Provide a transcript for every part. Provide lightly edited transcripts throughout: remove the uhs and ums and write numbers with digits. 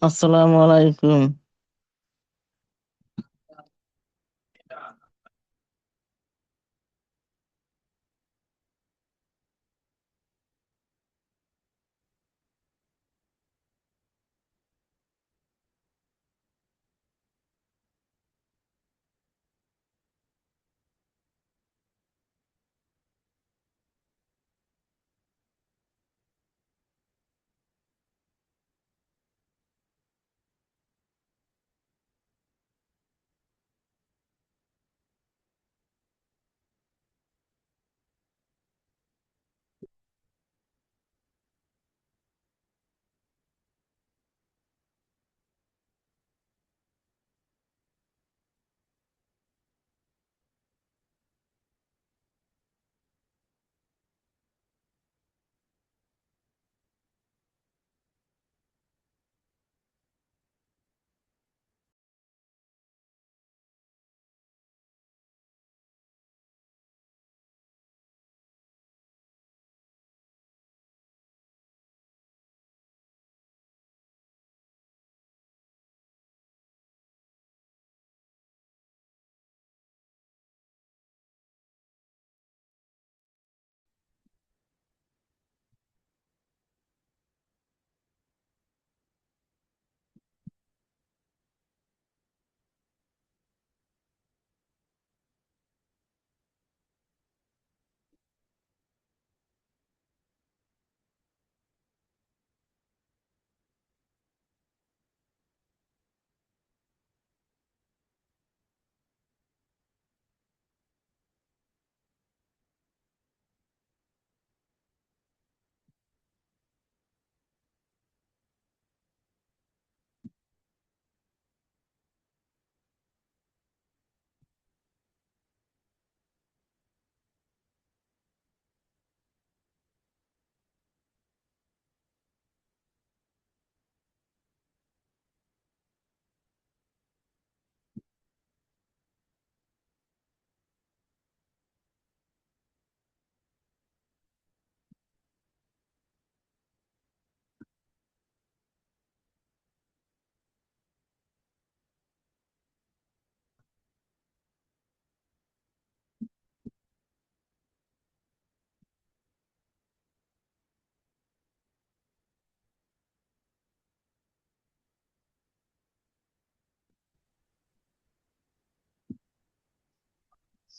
আসসালামু আলাইকুম।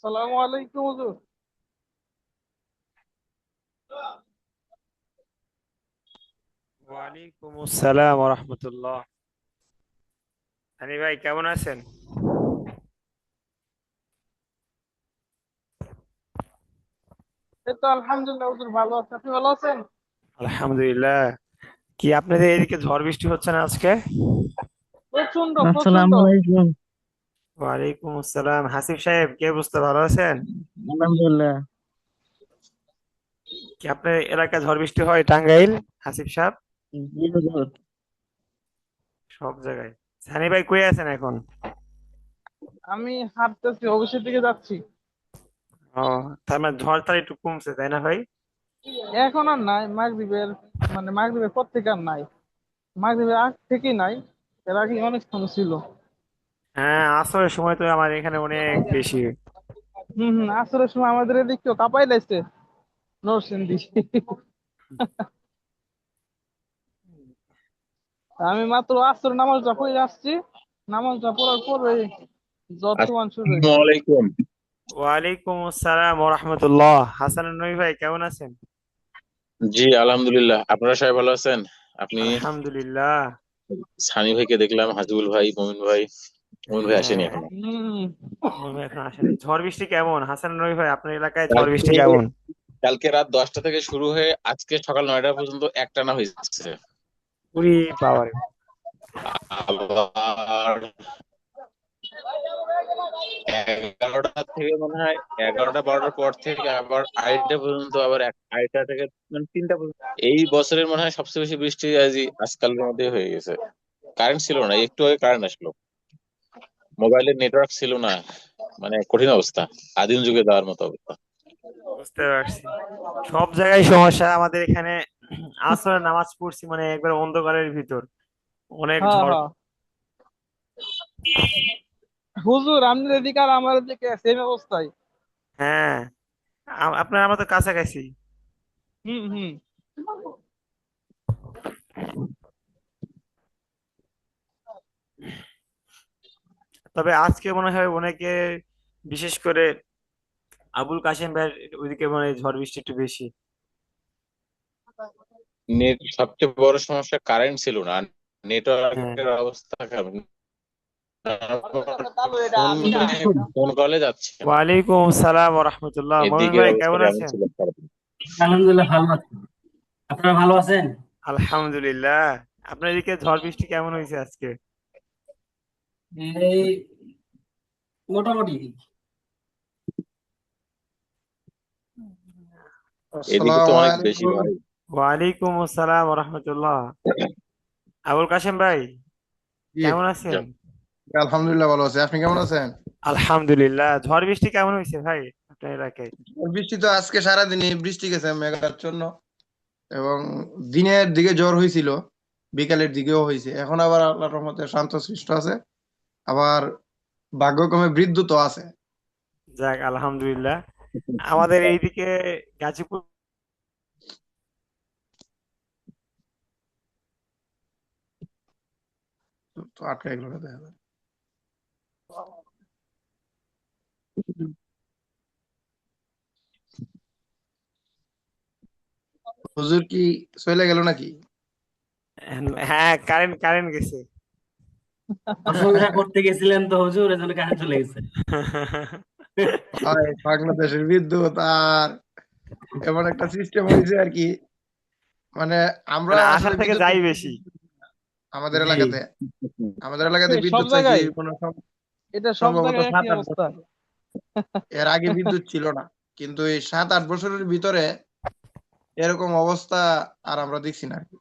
সালামু আলাইকুম হুজুর। ওয়ালাইকুম আসসালাম রহমতুল্লাহ। হানি ভাই কেমন আছেন? এই তো আলহামদুলিল্লাহ হুজুর, ভালো আছে। আপনি ভালো আছেন? আলহামদুলিল্লাহ। কি আপনাদের এদিকে ঝড় বৃষ্টি হচ্ছে না আজকে? প্রচন্ড প্রচন্ড। আসসালামু আলাইকুম। ওয়ালাইকুম আসসালাম। হাসিফ সাহেব কি অবস্থা, ভালো আছেন? আলহামদুলিল্লাহ। কি আপনার এলাকায় ঝড় বৃষ্টি হয় টাঙ্গাইল, হাসিফ সাহেব? জি হুজুর। সব জায়গায়। হানি ভাই কই আছেন এখন? আমি হাঁটতেছি, অফিসের দিকে যাচ্ছি। ও, তার মানে ঝড় তার একটু কমছে তাই না ভাই? এখন আর নাই মাগরিবের, মানে মাগরিবের পর থেকে আর নাই। মাগরিবের আগ থেকেই নাই, এর আগে অনেক সময় ছিল। হ্যাঁ, আসরের সময় তো আমার এখানে অনেক বেশি। আসরের সময় আমাদের এদিকেও কাঁপাই লাগছে নরসিংদী। আমি মাত্র আসর নামাজটা পড়ে আসছি। নামাজটা পড়ার পরে জ্বর তুফান শুরু আসসালামু হয়েছে। আলাইকুম। ওয়ালাইকুম আসসালাম রহমতুল্লাহ। হাসান নবী ভাই কেমন আছেন? জি আলহামদুলিল্লাহ, আপনারা সবাই ভালো আছেন? আপনি আলহামদুলিল্লাহ। সানি ভাইকে দেখলাম, হাজিবুল ভাই, মমিন ভাই আসেনি হ্যাঁ, এখনো। হম। মনে হয় এখন আসেনি। ঝড় বৃষ্টি কেমন হাসান রবি ভাই, আপনার এলাকায় ঝড় কালকে বৃষ্টি কেমন? কালকে রাত 10টা থেকে শুরু হয়ে আজকে সকাল 9টা পর্যন্ত একটানা হয়েছে। উরি বাবারে। আবার 11টা থেকে মনে হয়, 11টা 12টার পর থেকে আবার আড়াইটা পর্যন্ত, আবার আড়াইটা থেকে মানে 3টা পর্যন্ত। এই বছরের মনে হয় সবচেয়ে বেশি বৃষ্টি আজই আজকালের মধ্যে হয়ে গেছে। কারেন্ট ছিল না, একটু আগে কারেন্ট আসলো। মোবাইলের নেটওয়ার্ক ছিল না, মানে কঠিন অবস্থা, আদিম যুগে যাওয়ার মতো অবস্থা। বুঝতে পারছি। সব জায়গায় সমস্যা আমাদের এখানে। আসরের নামাজ পড়ছি মানে একবার অন্ধকারের ভিতর, অনেক হ্যাঁ ঝড়। হ্যাঁ, হুজুর আপনার এদিকে আর আমার এদিকে সেম অবস্থায়। হ্যাঁ, আপনার আমরা তো কাছাকাছি। হুম হুম। তবে আজকে মনে হয় অনেকে, বিশেষ করে আবুল কাশেম ভাইয়ের ওইদিকে মানে ঝড় বৃষ্টি একটু বেশি। নেট সবচেয়ে বড় সমস্যা কারেন্ট ছিল না, হ্যাঁ, নেটওয়ার্কের অবস্থা খারাপ। ফোন ফোন কলে যাচ্ছে না, ওয়ালাইকুম সালাম ওয়া রাহমাতুল্লাহ। মমিন এদিকের ভাই কেমন অবস্থাটা এমন আছেন? ছিল খারাপ। আলহামদুলিল্লাহ ভালো আছি। আপনারা ভালো আছেন? আলহামদুলিল্লাহ। আপনার এদিকে ঝড় বৃষ্টি কেমন হয়েছে আজকে? এই মোটামুটি। এদিকে তো আসসালামু অনেক বেশি আলাইকুম। ভাই। ওয়ালাইকুম আসসালাম ওয়া রাহমাতুল্লাহ। আবুল কাশেম ভাই জি, কেমন আছেন? আলহামদুলিল্লাহ ভালো আছি। আপনি কেমন আছেন? আলহামদুলিল্লাহ। ঝড় বৃষ্টি কেমন হয়েছে ভাই আপনার এলাকায়? বৃষ্টি তো আজকে সারাদিনই বৃষ্টি গেছে মেঘাচ্ছন্ন, এবং দিনের দিকে জ্বর হয়েছিল, বিকালের দিকেও হয়েছে। এখন আবার আল্লাহর রহমতে শান্তশিষ্ট আছে। আবার ভাগ্যক্রমে বিদ্যুৎ আছে। যাক আলহামদুলিল্লাহ। আমাদের এইদিকে গাজীপুর। তো আটকে গেল দেখা যায়। হুজুর কি চলে গেল নাকি? হ্যাঁ, কারেন্ট কারেন্ট গেছে। প্রশংসা করতে গেছিলেন তো হুজুর, এজন্য কারেন্ট চলে গেছে। ভাই, বাংলাদেশের বিদ্যুৎ আর এমন একটা সিস্টেম হয়েছে আর কি। মানে আমরা মানে আসার আসলে থেকে বিদ্যুৎ যাই চাইছি বেশি। আমাদের জি। এলাকাতে। আমাদের এলাকাতে সব বিদ্যুৎ চাইছি জায়গায়, কোনো এটা সব সম্ভবত জায়গায় একই 7-8 অবস্থা। বছর। এর আগে বিদ্যুৎ ছিল না, কিন্তু এই 7-8 বছরের ভিতরে এরকম অবস্থা আর আমরা দেখছি না আর কি।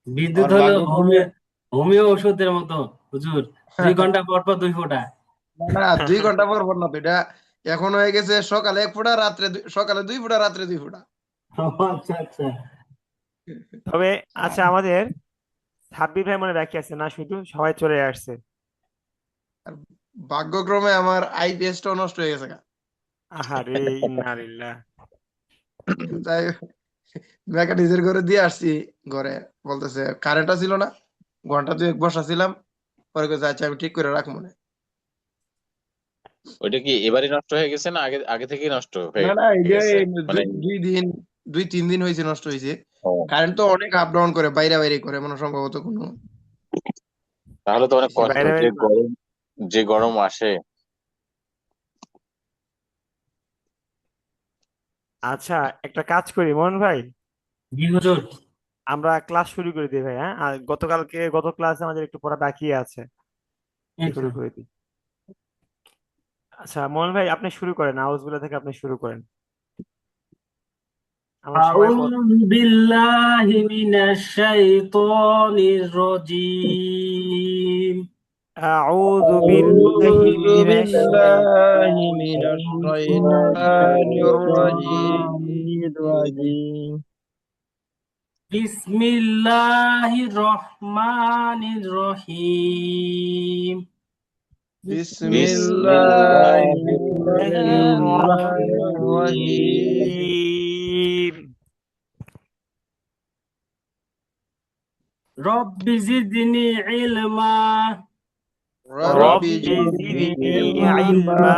বিদ্যুৎ আর হলো ভাগ্যক্রমে হোমিও হোমিও ওষুধের মতো হুজুর, 2 ঘন্টা পর পর 2 ফোঁটা। না, 2 ঘন্টা পর পর না তো, এটা এখন হয়ে গেছে সকালে 1 ফোঁটা, সকালে 2 ফোঁটা, রাত্রে 2 ফোঁটা। ও আচ্ছা আচ্ছা। তবে আচ্ছা, আর আমাদের সাব্বির ভাই মনে রাখি আছে না, শুধু সবাই চলে আসছে। আর ভাগ্যক্রমে আমার আইপিএসটাও নষ্ট হয়ে গেছে গা। আহারে, ইন্না লিল্লাহ। তাই মেকানিজের ঘরে দিয়ে আসছি। ঘরে বলতেছে কারেন্টটা ছিল না, ঘন্টা 2 বসাছিলাম, পরে কইছে আচ্ছা আমি ঠিক করে রাখবো না। ওইটা কি এবারই নষ্ট হয়ে গেছে না আগে আগে থেকেই নষ্ট হয়ে না না, এই যে গেছে মানে? 2-3 দিন হয়েছে নষ্ট হয়েছে। ও, কারেন্ট তো অনেক আপ ডাউন করে, বাইরে বাইরে করে, মানে সম্ভবত কোনো তাহলে তো অনেক ইসে কষ্ট, নাই। বাইরে যে বাইরে। গরম, যে গরম আসে। আচ্ছা, একটা কাজ করি মোহন ভাই, জি হুজুর। আমরা ক্লাস শুরু করে দিই ভাই। হ্যাঁ, আর গত ক্লাসে আমাদের একটু পড়া বাকি আছে, শুরু ইনশাআল্লাহ। করে দিই। আচ্ছা মোহন ভাই, আপনি শুরু করেন, আউযুবিল্লাহ থেকে আপনি শুরু করেন। আমরা সবাই আউযু বিল্লাহি মিনাশ শাইতানির রাজীম। আউযু বিল্লাহি أعوذ মিনাশ بالله من الشيطان الشيطان الرجيم. الرجيم. বিসমিল্লাহির রহমানির রহিম। بسم الله বিসমিল্লাহ। الرحمن الرحيم. বিসমিল্লাহির রব্বি জিদনি ইলমা। رب রব্বি زدني জিদনি علما. ইলমা।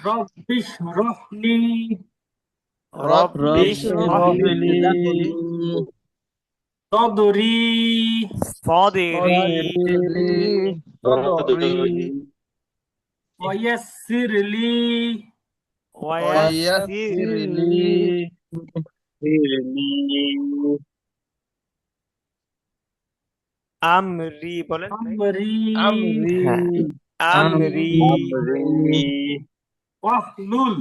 রব্বি শরহলি رب রব্বি اشرح ইশরাহ لي সদরি সাদরি صدري ওয়াইয়াসসিরলি ويسر ওয়ায়াসসির لي আমরি। বলেন ভাই। আমরি أمري. হ্যাঁ, আমরি আমরি ওয়াহলুল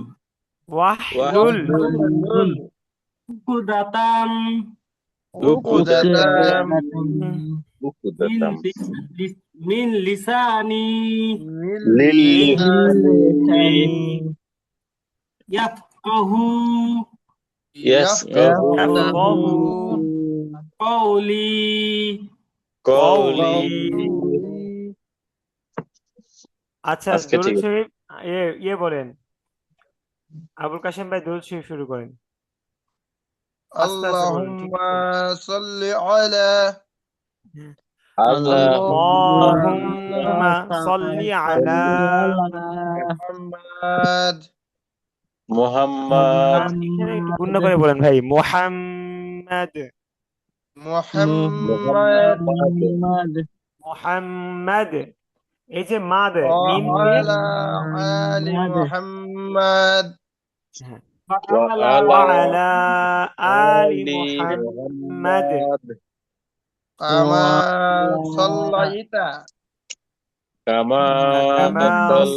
ওয়াহলুল واحلل উকদাতাম عقدة মিন মিন লিসানি من লিল لساني লিসানি ইয়াফকাহু ইয়াফকাহু ইয়াফকাহু কওলি। কওলি। আচ্ছা, আজকে দরুদ ঠিক আছে। শরীফ ইয়ে বলেন, আবুল কাশেম ভাই দরুদ শরীফ শুরু করেন, আস্তে আস্তে বলেন, ঠিক আল্লাহুম্মা আছে? সাল্লি আলা আল্লাহ আল্লাহুম্মা সাল্লি আলা মুহাম্মাদ মুহাম্মদ এখানে একটু গুণা করে বলেন ভাই, মুহাম্মাদ মুহাম্মাদ মুহাম্মদ মুহাম্মাদ। এই যে মাদ মিম ওয়া দিয়ে আলা আলি মুহাম্মাদ হ্যাঁ, ওয়া আলা ওয়া আলা আলি আলি মুহাম্মাদ মুহাম্মদ কামা সাল্লাইতা কামা কামা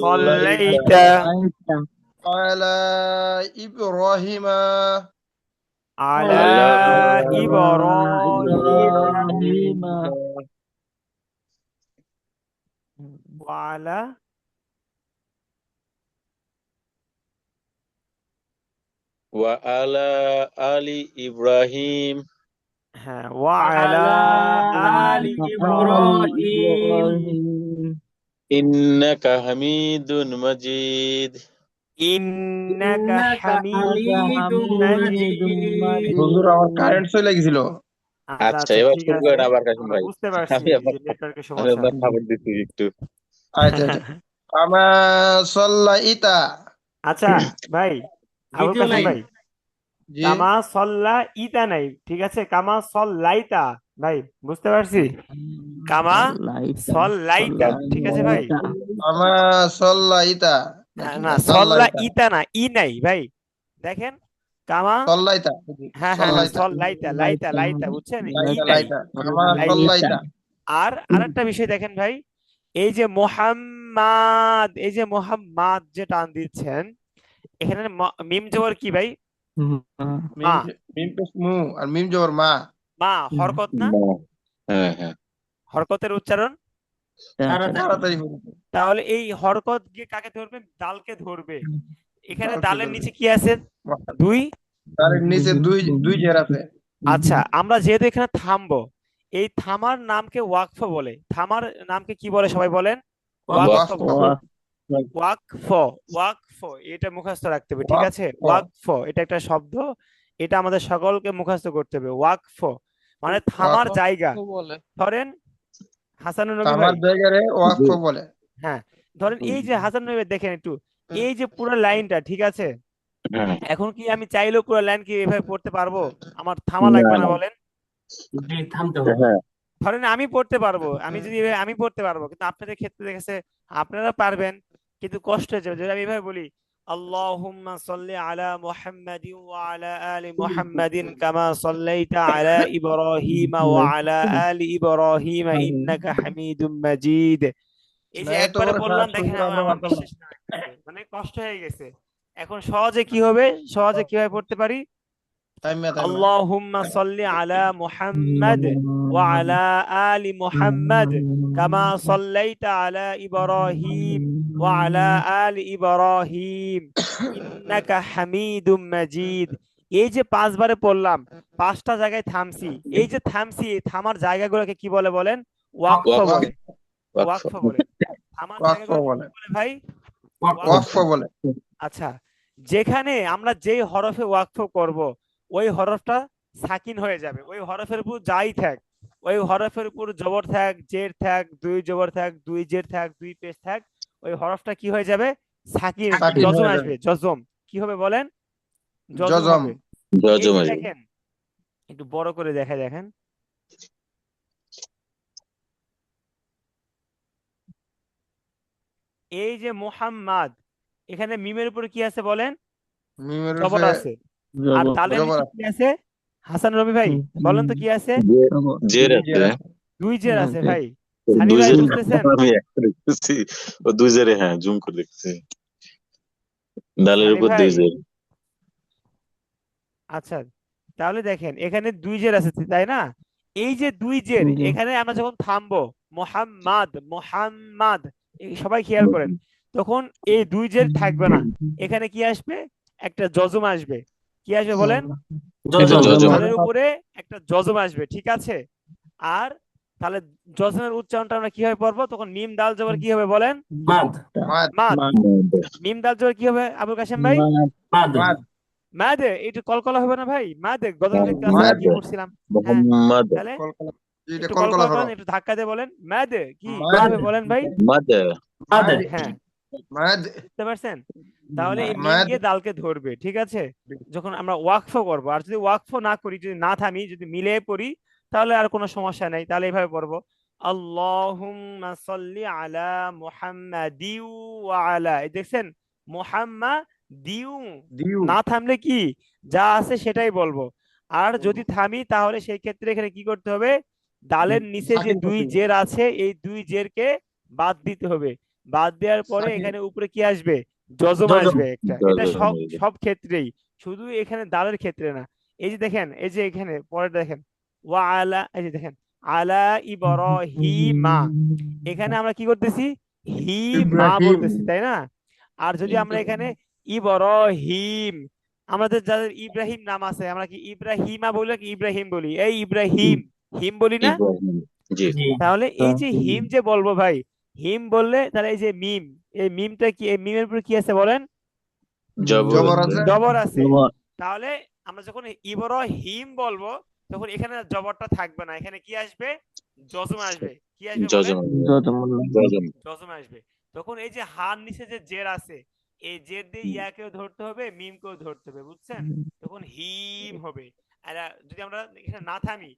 সাল্লাইতা সাল্লাইতা আলা ইব্রাহিমা আলা আলা ইব্রাহিম ইব্রাহিম ওয়া আলা ওয়া আলা আলি ইব্রাহিম হ্যাঁ, ওয়া আলা আলি ইব্রাহিম ইন্নাকা হামিদুন মাজিদ। ইন্নাকা ইন্নাকা হামিদুম হামিদুম মাজিদ। হুজুর আমার কারেন্ট চলে গেছিল। আচ্ছা আচ্ছা, আচ্ছা, এবার ঠিক শুরু আছে, করেন আবার কাশিম আমরা ভাই। বুঝতে পারছি আমি আবার যে নেটওয়ার্কের আমি সমস্যা। আবার খবর দিচ্ছি একটু। আচ্ছা আচ্ছা কামা সাল্লাইতা আচ্ছা ভাই, আবুল দ্বিতীয় কাশেম লাইন। ভাই, জি কামা সল্লা ইতা নাই, ঠিক আছে, কামা সল্লাইতা ভাই, বুঝতে পারছি, কামা সল্লাইতা, ঠিক আছে ভাই। কামা সাল্লাইতা হ্যাঁ, নাকি না সল্লা সাল্লাইতা ইতা না, ই নাই ভাই, দেখেন, কামা সাল্লাইতা হ্যাঁ হ্যাঁ হ্যাঁ, সাল্লাইতা লাইতা লাইতা লাইতা, বুঝছেন, ই লাইতা নাই, লাইতা কামা লাইতা। সাল্লাইতা আর আরেকটা বিষয় দেখেন ভাই, এই যে মোহাম্মদ, এই যে মোহাম্মদ যে টান দিচ্ছেন, এখানে মিম জবর কি ভাই? মিম মা, মিম পেশ মু আর মিম জবর মা মা হরকত না, হ্যাঁ হ্যাঁ হরকতের উচ্চারণ। তাড়াতাড়ি। তাড়াতাড়ি বলুন। তাহলে এই হরকত গিয়ে কাকে ধরবে? দালকে ধরবে। এখানে দালকে দালের ধরবে। নিচে কি আছে? দুই। তার নিচে দুই দুই জের আছে। আচ্ছা, আমরা যেহেতু এখানে থামবো, এই থামার নামকে ওয়াকফ বলে। থামার নামকে কি বলে সবাই বলেন? ওয়াকফ ওয়াকফ বলে। ওয়াকফ, ওয়াকফ, এটা মুখস্থ রাখতে হবে, ঠিক আছে? ওয়াকফ। ওয়াকফ এটা একটা শব্দ, এটা আমাদের সকলকে মুখস্থ করতে হবে। ওয়াকফ মানে থামার ওয়াকফ জায়গা। বলে ধরেন হাসানুর নবী আমার ভাই, জায়গায় ওয়াকফ বলে। হ্যাঁ, ধরেন এই যে হাসান নবী, দেখেন একটু, এই যে পুরো লাইনটা, ঠিক আছে, হ্যাঁ। এখন কি আমি চাইলেও পুরো লাইন কি এভাবে পড়তে পারবো? আমার থামা লাগবে না, বলেন? জি, থামতে হবে। হ্যাঁ ধরেন আমি পড়তে পারবো, আমি যদি আমি পড়তে পারবো, কিন্তু আপনাদের ক্ষেত্রে দেখেছে আপনারা পারবেন, কিন্তু কষ্ট হয়ে যাবে যদি আমি এভাবে বলি, আল্লাহুম্মা সাল্লি আলা মুহাম্মাদিন ওয়া আলা আলি মুহাম্মাদিন কামা সাল্লাইতা আলা ইব্রাহিম ওয়া আলা আলি ইব্রাহিম ইন্নাকা হামিদুম মাজিদ। এই যে না, এত একবারে বড় বললাম, সাহস দেখেন হুজুর আমরা আমার মানতাম না। বিশ্বাস না, মানে কষ্ট হয়ে গেছে। এখন সহজে কি হবে, সহজে কিভাবে পড়তে পারি? থাইমা থাইমা اللهم صل على محمد وعلى آل محمد كما صليت على إبراهيم وعلى آل إبراهيم إنك حميد مجيد। এই যে পাঁচবারে পড়লাম, পাঁচটা জায়গায় থামছি, এই যে থামছি, এই থামার জায়গাগুলোকে কি বলে বলেন? ওয়াকফ ওয়াকফ। বলে। ওয়াকফ। ওয়াকফ বলে। থামার ওয়াকফ জায়গাগুলোকে বলে। কি বলে ভাই? ওয়াকফ বলে। আচ্ছা, যেখানে আমরা যেই হরফে ওয়াকফ করব, ওই হরফটা সাকিন হয়ে যাবে। ওই হরফের উপর যাই থাক, ওই হরফের উপর জবর থাক, জের থাক, দুই জবর থাক, দুই জের থাক, দুই পেশ থাক, ওই হরফটা কি হয়ে যাবে? সাকিন, সাকিন জজম হয়ে আসবে, জজম। কি হবে বলেন? জজম জজম। হবে। এই যে জজম আসবে। দেখেন, একটু বড় করে দেখে দেখেন, এই যে মুহাম্মাদ, এখানে মিমের উপরে কি আছে বলেন? মিমের জবর উপরে আছে। আর দালের জবর নিচে কি আছে? হাসান রবি ভাই বলেন তো কি আছে? জের দুই আছে। জের আছে। দুই জের আছে ভাই। সানি দুই ভাই জের বুঝতেছেন? আমি একটা দেখতেছি, ও দুই জেরে, হ্যাঁ জুম করে দেখতেছি। ডালের সানি উপর ভাই, দুই জের। আচ্ছা, তাহলে দেখেন এখানে দুই জের আছে, তাই না? এই যে দুই জের, এখানে আমরা যখন থামবো, মোহাম্মদ মোহাম্মদ, এই সবাই খেয়াল করেন, তখন এই দুই জের থাকবে না, এখানে কি আসবে? একটা যজম আসবে। কি আসবে বলেন? যজম যজম। দালের উপরে একটা যজম আসবে, ঠিক আছে? আর তাহলে যজমের উচ্চারণটা আমরা কিভাবে পড়বো? তখন মিম দাল জবর কি হবে বলেন? মাদ মাদ মাদ। মাদ মিম দাল জবর কি হবে আবুল কাশেম ভাই? মাদ মাদ মাদ মাদে। একটু কলকলা হবে না ভাই? মাদে গতকালকে ক্লাসে মাদ কি করছিলাম? হ্যাঁ, মোহাম্মদ তাহলে কলকলা এটা একটু কলকলা কলকলা হরফ করেন, একটু ধাক্কা দিয়ে বলেন মাদে। কি মাদ কিভাবে বলেন ভাই? মাদ মাদ হ্যাঁ, মাদ বুঝতে পারছেন? তাহলে এই মিম মাদ গিয়ে দালকে ধরবে, ঠিক আছে? যখন আমরা ওয়াকফ করবো, আর যদি ওয়াকফ না করি, যদি না থামি, যদি মিলে পড়ি, তাহলে আর কোনো সমস্যা নেই। তাহলে এইভাবে পড়বো, আল্লাহুম্মা সাল্লি আলা মুহাম্মাদিউ ওয়া আলা, এই দেখছেন মুহাম্মাদিউ, দিউ না থামলে কি যা আছে সেটাই বলবো। আর যদি থামি তাহলে সেই ক্ষেত্রে এখানে কি করতে হবে? দালের নিচে যে সাকিন দুই করতে জের আছে, এই দুই জেরকে বাদ দিতে হবে। বাদ দেওয়ার পরে সাকিন এখানে উপরে কি আসবে? যজম যজম আসবে একটা। এটা যজম সব আসবে। সব ক্ষেত্রেই, শুধু এখানে দালের ক্ষেত্রে না। এই যে দেখেন, এই যে এখানে পরে দেখেন ওয়া আলা, এই যে দেখেন আলা ইব্রাহিমা, এখানে আমরা কি করতেছি? হি মা ইব্রাহিম বলতেছি, তাই না? আর যদি আমরা এখানে ইব্রাহিম, আমাদের যাদের ইব্রাহিম নাম আছে, আমরা কি ইব্রাহিমা বলি কি ইব্রাহিম বলি? এই ইব্রাহিম, হিম বলি না? ইব্রাহিম। জি। জি তাহলে এই যে হিম যে বলবো ভাই, হিম বললে তাহলে এই যে মিম, এই মিমটা কি, এই মিমের উপরে কি আছে বলেন? জবর জবর আছে। আছে জবর আছে। তাহলে আমরা যখন ইব্রাহিম বলবো, তখন এখানে জবরটা থাকবে না, এখানে কি আসবে? যজম আসবে। কি আসবে বলেন? যজম যজম। যজম আসবে। তখন এই যে হার নিচে যে জের আছে, এই জের দিয়ে ইয়াকেও ধরতে হবে, মিমকেও ধরতে হবে, বুঝছেন? তখন হিম হবে। আর যদি আমরা এখানে না থামি,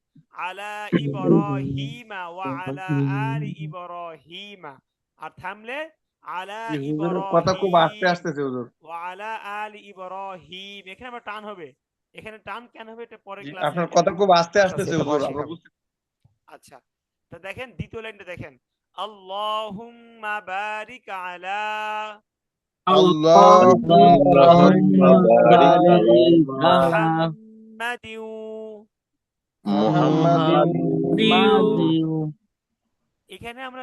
আলা ইব্রাহিমা ওয়া আলা আলি ইব্রাহিমা, আর থামলে আলা হুজুরের কথা খুব আস্তে ইব্রাহিম আসতেছে হুজুর ওয়া আলা আলি ইব্রাহিম, এখানে আবার টান হবে। এখানে টান কেন হবে এটা পরের ক্লাসে আপনার আমি কথা খুব আস্তে আচ্ছা আসতেছে এটা হুজুর পরে আমরা শেখাবো। বুঝতে আচ্ছা, তো দেখেন দ্বিতীয় লাইনটা দেখেন, আল্লাহুম্মা বারিক আলা আল্লাহুম্মা বারিক আলা মুহাম্মাদিউ, মুহাম্মাদিন এখানে আমরা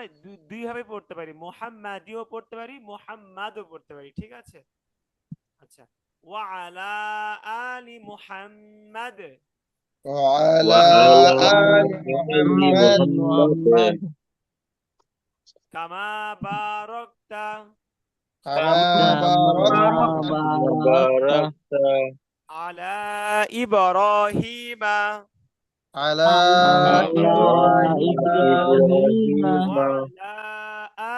দুই ভাবে পড়তে পারি, মুহাম্মাদিও পড়তে পারি, মুহাম্মাদও পড়তে পারি, ঠিক আছে? আচ্ছা, ওয়া আলা আলি মুহাম্মাদ وعلى آل محمد মোহাম্মদ কামা বারাকতা كما باركت বারাকতা আলা ইব্রাহিমা على ইব্রাহিম وعلى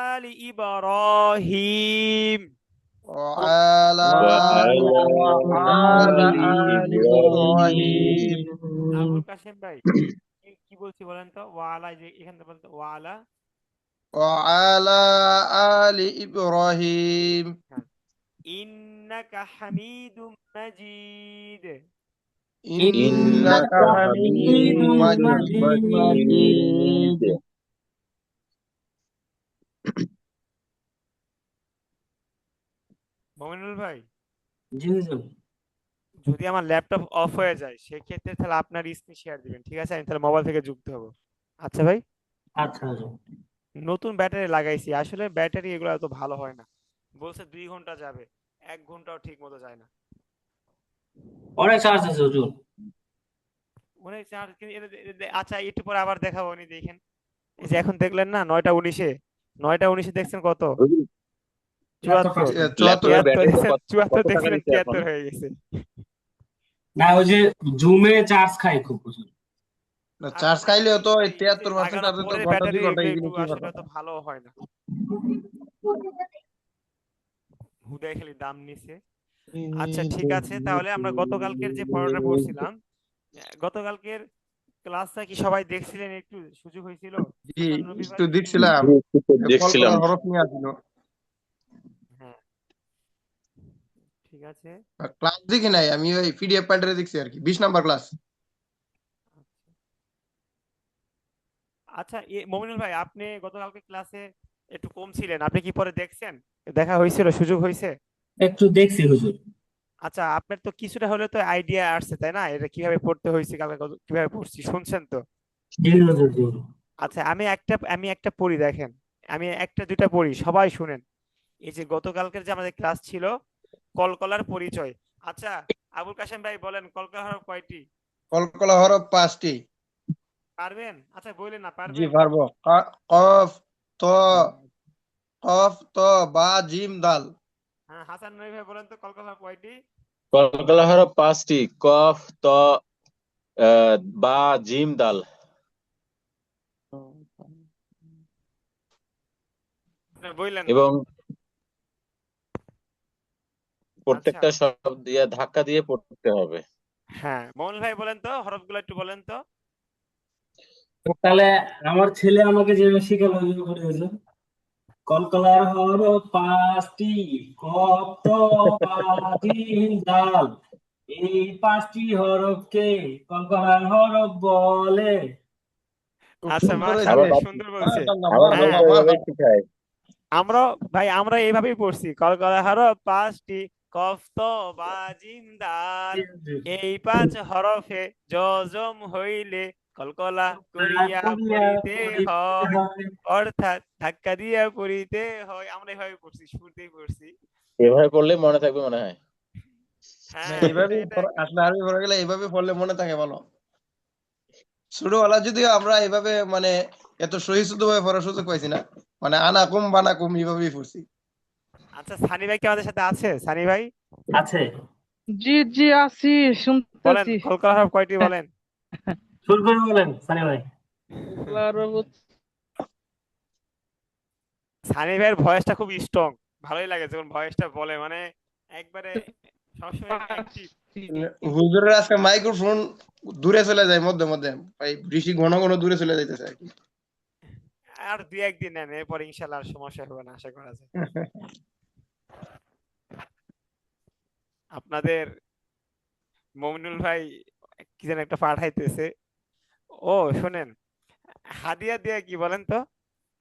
آل إبراهيم। وعلى وعلى آل آل إبراهيم আবুল কাশেম ভাই, কি বলছি বলেন তো? ওয়ালা, যে এখানে বলতে ওয়ালা, وعلى آل إبراهيم ইন্নাকা হামিদুম মাজিদ। إنك حميد مجيد মমিনুল ভাই, জি জি যদি আমার ল্যাপটপ অফ হয়ে যায় সেক্ষেত্রে তাহলে আপনার স্ক্রিন শেয়ার দিবেন, ঠিক আছে? আমি তাহলে মোবাইল থেকে যুক্ত হব। আচ্ছা ভাই, আচ্ছা আচ্ছা নতুন ব্যাটারি লাগাইছি, আসলে ব্যাটারি এগুলো এত ভালো হয় না, বলছে 2 ঘন্টা যাবে, 1 ঘন্টাও ঠিক মতো যায় না। অনেক চার্জ আছে হুজুর অনেক চার্জ। আচ্ছা, একটু পরে আবার দেখাবো, উনি দেখেন। এই যে এখন দেখলেন না 9টা 19-এ, 9টা 19-এ দেখছেন কত? 74। 74 74 দেখছেন, কত 74 টাকা দেখছেন, নিচ্ছে এখন? 73 হয়ে গেছে। না ওই যে জুমে চার্জ খাই খুব হুজুর চার্জ খাইলেও তো এই এই যে 73% লাগানোর চার্জে তো পরে ঘন্টা 2 ব্যাটারি ঘন্টা এগুলো এগিয়ে একটু কি আসলে কথা তো ভালো হয় না, হুদায় খালি দাম নিছে। আচ্ছা ঠিক আছে, তাহলে আমরা গতকালকের যে পড়াটা পড়ছিলাম, গতকালকের ক্লাসটা কি সবাই দেখছিলেন? একটু সুযোগ হয়েছিল? জি হাসান রবি ভাই? একটু দেখছিলাম দেখছিলাম। কলকলার হরফ নিয়ে আসলো হ্যাঁ, ঠিক আছে। ক্লাস দেখি নাই আমি ওই পিডিএফ পাল্টে দেখছি আর কি 20 নাম্বার ক্লাস আচ্ছা, মমিনুল ভাই, আপনি গতকালকে ক্লাসে একটু কম ছিলেন, আপনি কি পরে দেখছেন? দেখা হয়েছিল, সুযোগ হয়েছে? একটু দেখছি হুজুর আচ্ছা, আপনার তো কিছুটা হলে তো আইডিয়া আসছে, তাই না? এটা কিভাবে পড়তে হয়েছে, কালকে কিভাবে পড়ছি শুনছেন তো? জি হুজুর জি আচ্ছা, আমি একটা পড়ি, দেখেন, আমি একটা দুইটা পড়ি, সবাই শুনেন। এই যে গতকালকের যে আমাদের ক্লাস ছিল, কলকলার পরিচয়, আচ্ছা, আবুল কাশেম ভাই বলেন কলকলা হরফ কয়টি? কলকলা হরফ 5টি। পারবেন? আচ্ছা বললেন না, জি পারবেন? পারবো। কফ, ত, কফ, ত, বা, জিম, দাল। হ্যাঁ, হাসান নবী ভাই বলেন তো কলকলা হরফ কয়টি? কলকলা হরফ 5টি, কফ, ত, বা, জিম, দাল। আপনি বললেন না। এবং আচ্ছা, প্রত্যেকটা শব্দ দিয়ে ধাক্কা দিয়ে পড়তে হবে। হ্যাঁ, মৌল ভাই বলেন তো হরফগুলো একটু বলেন তো। তাহলে আমার ছেলে আমাকে যেভাবে শিখালো ওইভাবে করে হুজুর। কলকলার হরফ 5টি, কফ, ত, বা, জিম, দাল। এই 5টি হরফকে কলকলার হরফ বলে। খুব আচ্ছা, সুন্দর হয়েছে। আমার মাশাআল্লাহ, বাচ্চা সুন্দর বলছে। মাশাআল্লাহ, আমার হ্যাঁ, বাচ্চা মাশাআল্লাহ, এভাবেই মাশাআল্লাহ। শিখায়। আমরা ভাই আমরা এইভাবেই পড়ছি, কলকলা হরফ 5টি, কফ তো বা জিম দাল। এই 5 হরফে জজম হইলে কলকলা করিয়া করিয়া পড়িতে পড়িতে হয়, হয়। অর্থাৎ ধাক্কা দিয়া পড়িতে হয়। আমরা এইভাবে পড়ছি, শুরুতেই পড়ছি। এভাবে পড়লে মনে থাকবে মনে হয়। না, হ্যাঁ, এটা এইভাবে এটা একদম আসলে আরবি পড়ে গেলে এইভাবে পড়লে মনে থাকে ভালো। ছোটবেলা যদিও আমরা এইভাবে মানে এত সহিষ্ণুত ভাবে পড়ার সুযোগ পাইছি না, মানে আনাকুম বানাকুম এইভাবেই পড়ছি। আচ্ছা, সানি ভাই কি আমাদের সাথে আছে? সানি ভাই আছে। জি জি আছি, বলেন শুনতেছি। কলকলা হরফ কয়টি বলেন। শুরু করে বলেন সানি ভাই। সানি ভাইয়ের ভয়েসটা খুব স্ট্রং, ভালোই লাগে যখন ভয়েসটা বলে, মানে একবারে সবসময় অ্যাক্টিভ। হুজুরের আজকে মাইক্রোফোন দূরে চলে যায় মধ্যে মধ্যে, ভাই বেশি ঘন ঘন দূরে চলে যাইতেছে আর কি। আর দুই একদিন নেন, এরপর ইনশাল্লাহ আর সমস্যা হবে না, আশা করা যায়। আপনাদের মমিনুল ভাই কি যেন একটা পাঠাইতেছে। ও শোনেন, হাদিয়া দেয়া কি বলেন তো?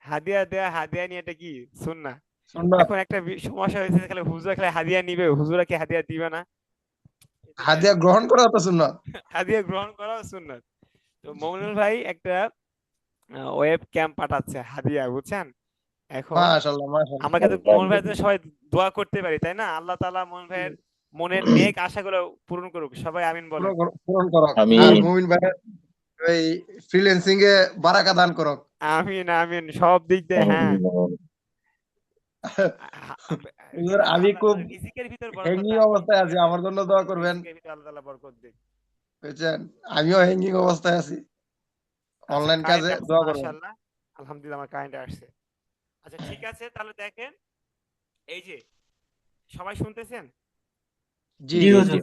হাদিয়া দেয়া, হাদিয়া নিয়ে এটা কি সুন্নাহ। সুন্নাত। এখন একটা সমস্যা হয়েছে, খালি হুজুরা খালি হাদিয়া নিবে, হুজুরা কি হাদিয়া দিবে না? এটা নিয়ে হাদিয়া গ্রহণ করা তো সুন্নাত। হাদিয়া গ্রহণ করাও সুন্নাত। তো মমিনুল ভাই একটা ওয়েব ক্যাম্প পাঠাচ্ছে হাদিয়া, বুঝছেন? এখন মাশাআল্লাহ, মাশাআল্লাহ। আমরা কিন্তু মমিনুল ভাইয়ের জন্য সবাই দোয়া করতে পারি, তাই না? আল্লাহ তাআলা মমিনুল ভাইয়ের মনের নেক আশাগুলো পূরণ করুক, সবাই আমিন বলেন। পূরণ করো। আমি আর মুমিন ভাই ওই ফ্রিল্যান্সিং এ বারাকা দান করো। আমিন আমিন, সব দিক দিয়ে হ্যাঁ। হুজুর, আমি খুব রিজিকের ভিতর বরকত হ্যাঙ্গিং দান করুক, অবস্থায় ঠিক আছি, আছে? আমার জন্য দোয়া করবেন। রিজিকের ভিতর আল্লাহ তাআলা বরকত দিক। বুঝছেন, আমিও হ্যাঙ্গিং অবস্থায় আছি, আচ্ছা, অনলাইন কারেন্ট কাজে আসছে দোয়া করবেন। মাশাআল্লাহ, আলহামদুলিল্লাহ, আমার কারেন্ট আসছে। আচ্ছা ঠিক আছে, তাহলে দেখেন, এই যে সবাই শুনতেছেন? জি জি জি জি। হুজুর।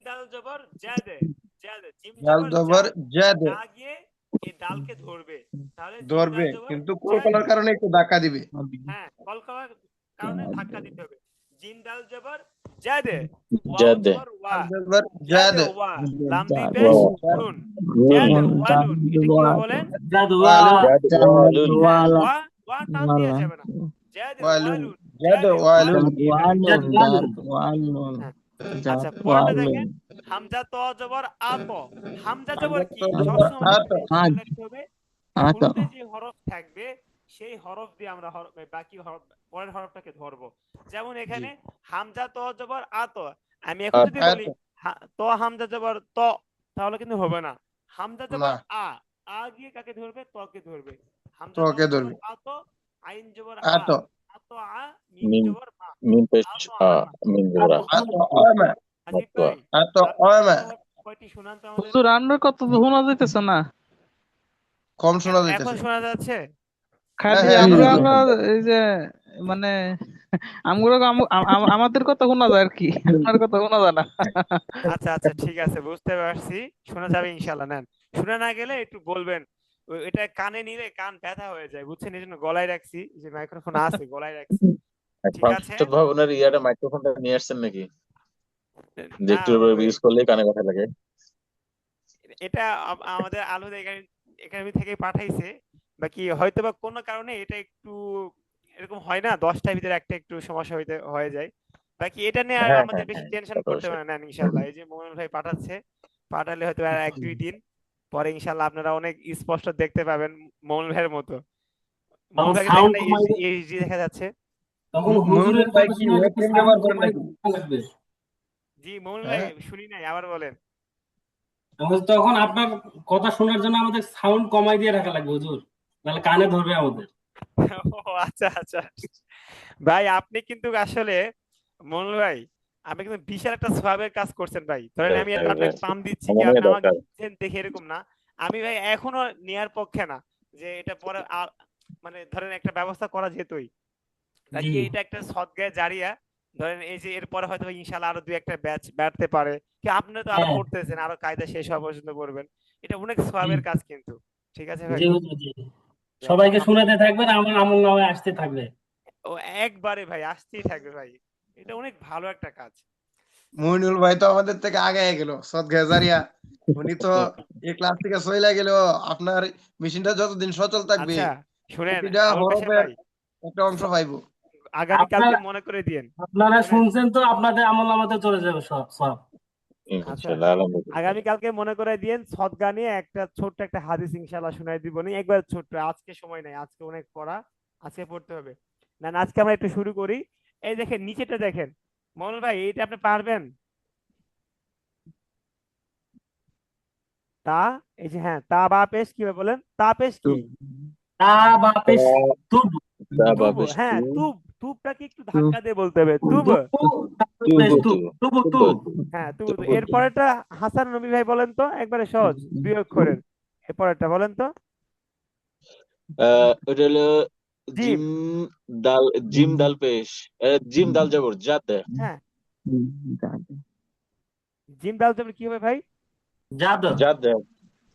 দাল জবর জাদে, জাদে, জিম জাল জবর যা, জবর জাদ যা গিয়ে এই দালকে ধরবে, তাহলে জিম ধরবে, দাল জবর কিন্তু জাদে। কলকলার কারণে একটু ধাক্কা দিবে। হ্যাঁ, কলকলার কারণে ধাক্কা দিতে হবে। জিম দাল জবর জাদে, ওয়াও জাদে, জবর ওয়া, জাল জবর জাদ, জাদে ওয়া, লাম দুই পেশ ওয়াও, নুন, জাদে ওয়ালুন। এটা কিভাবে বলেন? জাদুয়া। ওয়ালুন, জাদে ওয়ালুন, হ্যাঁ, ওয়া ওয়া টান দেওয়া যাবে না। জাদে ওয়ালুন, ওয়ালুন, জাদ জাদে ওয়ালুন। ওয়ালুন, এইভাবে। জাদুয়ালুন। হ্যাঁ, আচ্ছা পরেরটা দেখেন, হামজা ত জবর আত। হামজা জবর কি? সবসময় আমাদের আত, মনে রাখতে হবে, শুরুতে যে হরফ থাকবে সেই হরফ দিয়ে আমরা বাকি হরফ, পরের হরফটাকে ধরবো। যেমন জি, এখানে হামজা ত জবর আত, আমি এখন আত, যদি আত, বলি ত হামজা জবর ত, তাহলে কিন্তু হবে না। হামজা না, জবর আ, আ গিয়ে কাকে ধরবে? তকে ধরবে। হামজা ত তোকে জবর ধরবে। আত, আইন জবর আ, আত, আত আ, মিম মিম, জবর মা, মিম পেশ আত আ, আমা। মিম জবর আ, আত ওয়ামা, আসিফ ওয়া। ভাই, আত আপনার ওয়ামা। কলকলা কয়টি শোনান তো আমাদের। হুজুর আমরা কত শোনা যাইতেছে না, কম শোনা এখন যাইতেছে। শোনা যাচ্ছে? হ্যাঁ খালি হ্যাঁ, এখন আমরা শোনা আমরা যাচ্ছে। এই যে মানে আমাদের কথা শোনা যায় আর কি, আপনার কথা শোনা যায় না। আচ্ছা আচ্ছা, ঠিক আছে, বুঝতে পারছি। শোনা যাবে ইনশাল্লাহ, নেন। শোনা না গেলে একটু বলবেন। এটা কানে নিলে কান ব্যথা হয়ে যায়, বুঝছেন? এই জন্য গলায় রাখছি, যে মাইক্রোফোন আছে গলায় রাখছি। ঠিক আছে। সংসদ ভবনের ইয়াটা মাইক্রোফোনটা নিয়ে আসছেন নাকি? যে না, একটু ইউজ করলেই কানে কথা লাগে। এটা আমাদের আলু একাডেমি থেকে পাঠাইছে। বাকি হয়তোবা কোনো কারণে এটা একটু এরকম হয় না, 10টার ভিতরে একটা একটু সমস্যা হয়ে যায়। বাকি এটা নিয়ে আর হ্যাঁ আমাদের হ্যাঁ বেশি হ্যাঁ, টেনশন তা তো করতে অবশ্যই। হবে না, ইনশাল্লাহ। এই যে মোমিন ভাই পাঠাচ্ছে, পাঠালে হয়তো আর 1-2 দিন পরে ইনশাল্লাহ আপনারা অনেক স্পষ্ট দেখতে পাবেন মোমিন ভাইয়ের মতো। মোমিন ভাইকে দেখেন সাউন্ড না, কমাই এইচডি দেখা যাচ্ছে। তখন মমিনুল হুজুরের ভাই কথা কি শোনার জন্য ওয়েবক্যাম সাউন্ড ব্যবহার করেন কমাই নাকি? দিতে লাগবে। জি মমিনুল ভাই, হ্যাঁ, শুনি নাই, আবার বলেন। তখন আপনার কথা শোনার জন্য আমাদের সাউন্ড কমাই দিয়ে রাখা লাগবে হুজুর, তাহলে কানে ধরবে আমাদের। ও আচ্ছা আচ্ছা। ভাই আপনি কিন্তু আসলে, মমিনুল ভাই, আপনি কিন্তু বিশাল একটা সওয়াবের কাজ করছেন ভাই। ধরেন আমি এত আপনাকে পাম দিচ্ছি কি আমারও আপনি আমাকে দরকার। দিচ্ছেন দেখে, এরকম না। আমি ভাই এখনো নেয়ার পক্ষে না, যে এটা পরে মানে ধরেন একটা ব্যবস্থা করা যেতই, জি তাকে এটা একটা সদগায়ে জারিয়া। ধরেন এই যে এরপরে হয়তো ইনশাআল্লাহ আরো দুই একটা ব্যাচ বাড়তে পারে, কি আপনি তো আরো হ্যাঁ পড়তেছেন, আরো কায়দা শেষ হওয়া পর্যন্ত করবেন। এটা অনেক জি সওয়াবের কাজ কিন্তু। ঠিক আছে ভাই? জি হুজুর জি। যে সবাইকে আপনি, শোনাতে থাকবেন, আমার আমল নামায় আসতে থাকবে। ও একবারে ভাই আসতেই থাকবে ভাই। এটা অনেক ভালো একটা কাজ। মইনুল ভাই তো আমাদের থেকে আগে গেল সৎ গেজারিয়া। উনি তো এই ক্লাস থেকে চইলা গেল। আপনার মেশিনটা যতদিন সচল থাকবে আচ্ছা শুনেন প্রতিটা আবুল কাশেম হরফের ভাই, একটা অংশ পাইবো। আগামী কালকে আপনারা মনে করে দিয়েন। আপনারা শুনেন, শুনছেন তো, আপনাদের আমল নামাতে চলে যাবে সব সব। আচ্ছা ইনশাআল্লাহ, আলহামদুলিল্লাহ। আগামী কালকে মনে করে দিয়েন, সদগা নিয়ে একটা ছোট্ট একটা হাদিস ইনশাআল্লাহ শুনাই দিব নি, একবার ছোট্ট। আজকে সময় নাই, আজকে অনেক পড়া, আজকে পড়তে হবে। না না, আজকে আমরা একটু শুরু করি। এই দেখেন নিচেটা দেখেন, মনোল ভাই এইটা আপনি পারবেন? তা, এই যে হ্যাঁ, তা বা পেশ কি বলেন, তা পেশ কি? তা বা পেশ তুব, তুব, বেশ হ্যাঁ তুব। তুবটাকে একটু ধাক্কা দিয়ে বলতে হবে, তুব। তুবু, তারপরে পেশ তুব, তুবু তুব। হ্যাঁ তুব। এরপরেরটা হাসান নবী ভাই বলেন তো, একবারে সহজ, দুই অক্ষরের। এরপরেরটা বলেন তো। ওটা হলো জিম। জিম দাল, জিম দাল পেশ, জিম দাল জবর জাদ। হ্যাঁ, জিম ডাল জবর কি হবে ভাই? জাদ। জাদ,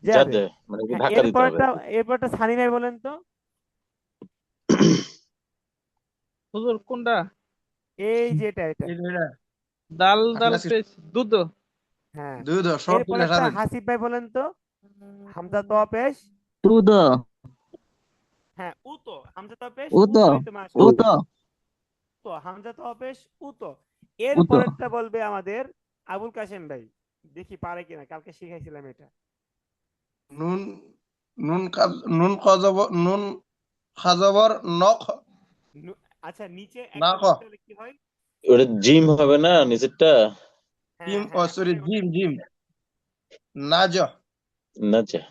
জাদ, জেদ। মানে কি হ্যাঁ ধাক্কা দিতে হবে। এরপরটা সানি ভাই বলেন তো। হুজুর কোনটা? এই যে এটা। এই যে এটা, ডাল আপনি ডাল আজকে পেশ দুধ। হ্যাঁ। দুধ শর্ট তুলে এরপরেরটা সারেন। হাসিব ভাই বলেন তো। হামজা তো পেশ। Tudo, হ্যাঁ উতো, হামজা তো পেশ udo, উতোই তো মাশাআল্লাহ। udo, তো হামজা তো পেশ উতো। udo. এরপরেরটা বলবে আমাদের আবুল কাশেম ভাই, দেখি পারে কিনা, কালকে শিখাইছিলাম এটা। নুন, নুন খাজবর, নুন খাজবর নখ, আচ্ছা নিচে না একটা ক বলতে হলে কি হয়? ওটা জিম হবে না নিচেরটা? হ্যাঁ জিম, ও হ্যাঁ সরি ওটাই জিম ওটাই। জিম, নাজ, না যা,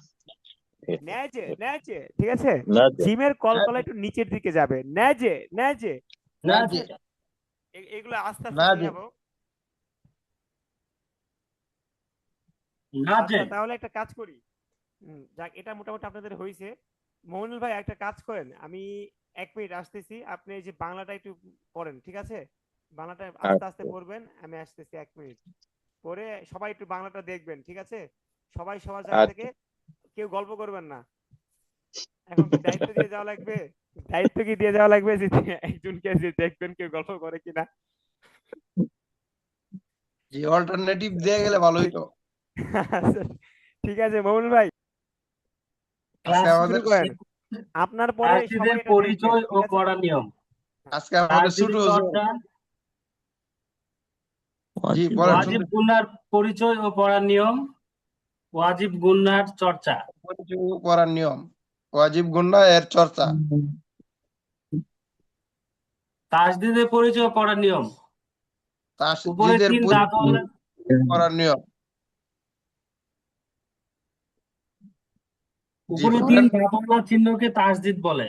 ন্যাজে ন্যাজে, ঠিক আছে। না যা। জিমের কলকলা একটু নিচের দিকে যাবে, ন্যাজে ন্যাজে। না নাজে, যে, এগুলো আস্তে আস্তে নাজে। শিখাবো। না যে। আচ্ছা তাহলে একটা কাজ করি। যাক, এটা মোটামুটি আপনাদের হয়েছে। মমিনুল ভাই একটা কাজ করেন, আমি 1 মিনিট আসতেছি, আপনি এই যে বাংলাটা একটু পড়েন, ঠিক আছে? বাংলাটা আস্তে আস্তে আচ্ছা, পড়বেন, আমি আসতেছি 1 মিনিট পরে। সবাই একটু বাংলাটা দেখবেন, ঠিক আছে? সবাই সবার জায়গা থেকে, আচ্ছা। কেউ গল্প করবেন না। এখন কি দায়িত্ব দিয়ে যাওয়া লাগবে? দায়িত্ব কি দিয়ে যাওয়া লাগবে যে একজনকে, যে দেখবেন কেউ গল্প করে কিনা। জি, অল্টারনেটিভ দিয়ে গেলে ভালো ঠিক। হইতো। আচ্ছা, ঠিক আছে মমিনুল ভাই, আজকে ক্লাস শুরু আমাদের করেন। আপনার পরে সবাই তাসদিদের এটা দেখবেন, পরিচয় ও ঠিক আছে? পড়ার নিয়ম। আজকে আমাদের ছোট তাসদিদের হুজুর। চর্চা, জি Ótimo. বলেন, ওয়াজিব শুনতে গুন্নার পরিচয় ও পড়ার নিয়ম, ওয়াজিব গুন্নার চর্চা, পরিচয় করার নিয়ম, ওয়াজিব গুন্না এর চর্চা, তাসদিদের পরিচয় ও পড়ার নিয়ম। উপরে তাসজিদের 3 পরিচয় দাঁতওয়ালা, করার নিয়ম। জি উপরে বলেন। 3 দাঁতওয়ালা চিহ্নকে তাসদিদ বলে।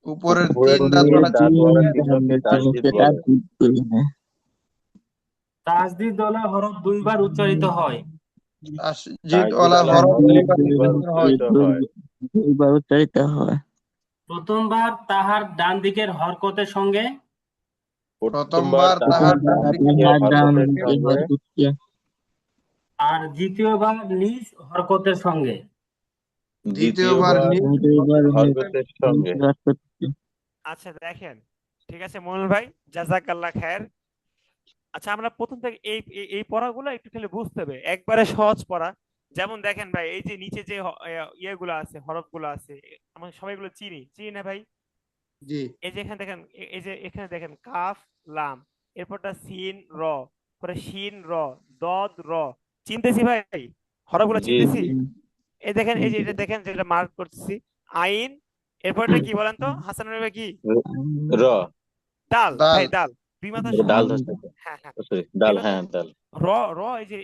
উপরের উপরের তিন তিন দাঁতওয়ালা দাঁতওয়ালা চিহ্নকে তাসদিদ বলে। তাসদিদ ওয়ালা হরফ 2 বার উচ্চারিত হয়। তাসজিদ তাসদিদ ওয়ালা আলা হরফ হরফ দুইবার দুইবার উচ্চারিত হয়। উচ্চারিত হয়। Baru cerita হয়। প্রথমবার তাহার ডান দিকের হরকতের সঙ্গে, প্রথমবার প্রথমবার তাহার তাহার ডান ডান দিকে দিকের Hadam হরকতের di সঙ্গে, Horkutya. আর দ্বিতীয়বার নিজ হরকতের সঙ্গে। দ্বিতীয়বার দ্বিতীয়বার নিজ Itu baru হরকতের সঙ্গে। Horkutya. আচ্ছা দেখেন, ঠিক আছে মমিনুল ভাই, জাযাকাল্লাহ খায়ের। আচ্ছা আমরা প্রথম থেকে এই পড়াগুলো একটু খালি বুঝতে হবে, একবারে সহজ পড়া। যেমন দেখেন ভাই, এই যে নিচে যে ইয়েগুলো আছে, হরফগুলো আছে, আমরা সবাই এগুলো চিনি চিনি না ভাই? জি এই যে এখানে দেখেন, এই যে এখানে দেখেন কাফ লাম, এরপরটা সিন র, পরে শিন র, দদ র। চিনতেছি ভাই, হরফগুলো জি চিনতেছি। জি। এই দেখেন, এই যে এটা দেখেন যেটা মার্ক করতেছি, আইন। এরপরটা কি বলেন তো হাসান ভাই, কি? র, দাল দাল। ভাই, দাল দুই মাথা ডাল সমান। ধরছে। হ্যাঁ হ্যাঁ, সরি, ডাল, এবার হ্যাঁ দেখেন ডাল। র, র এই যে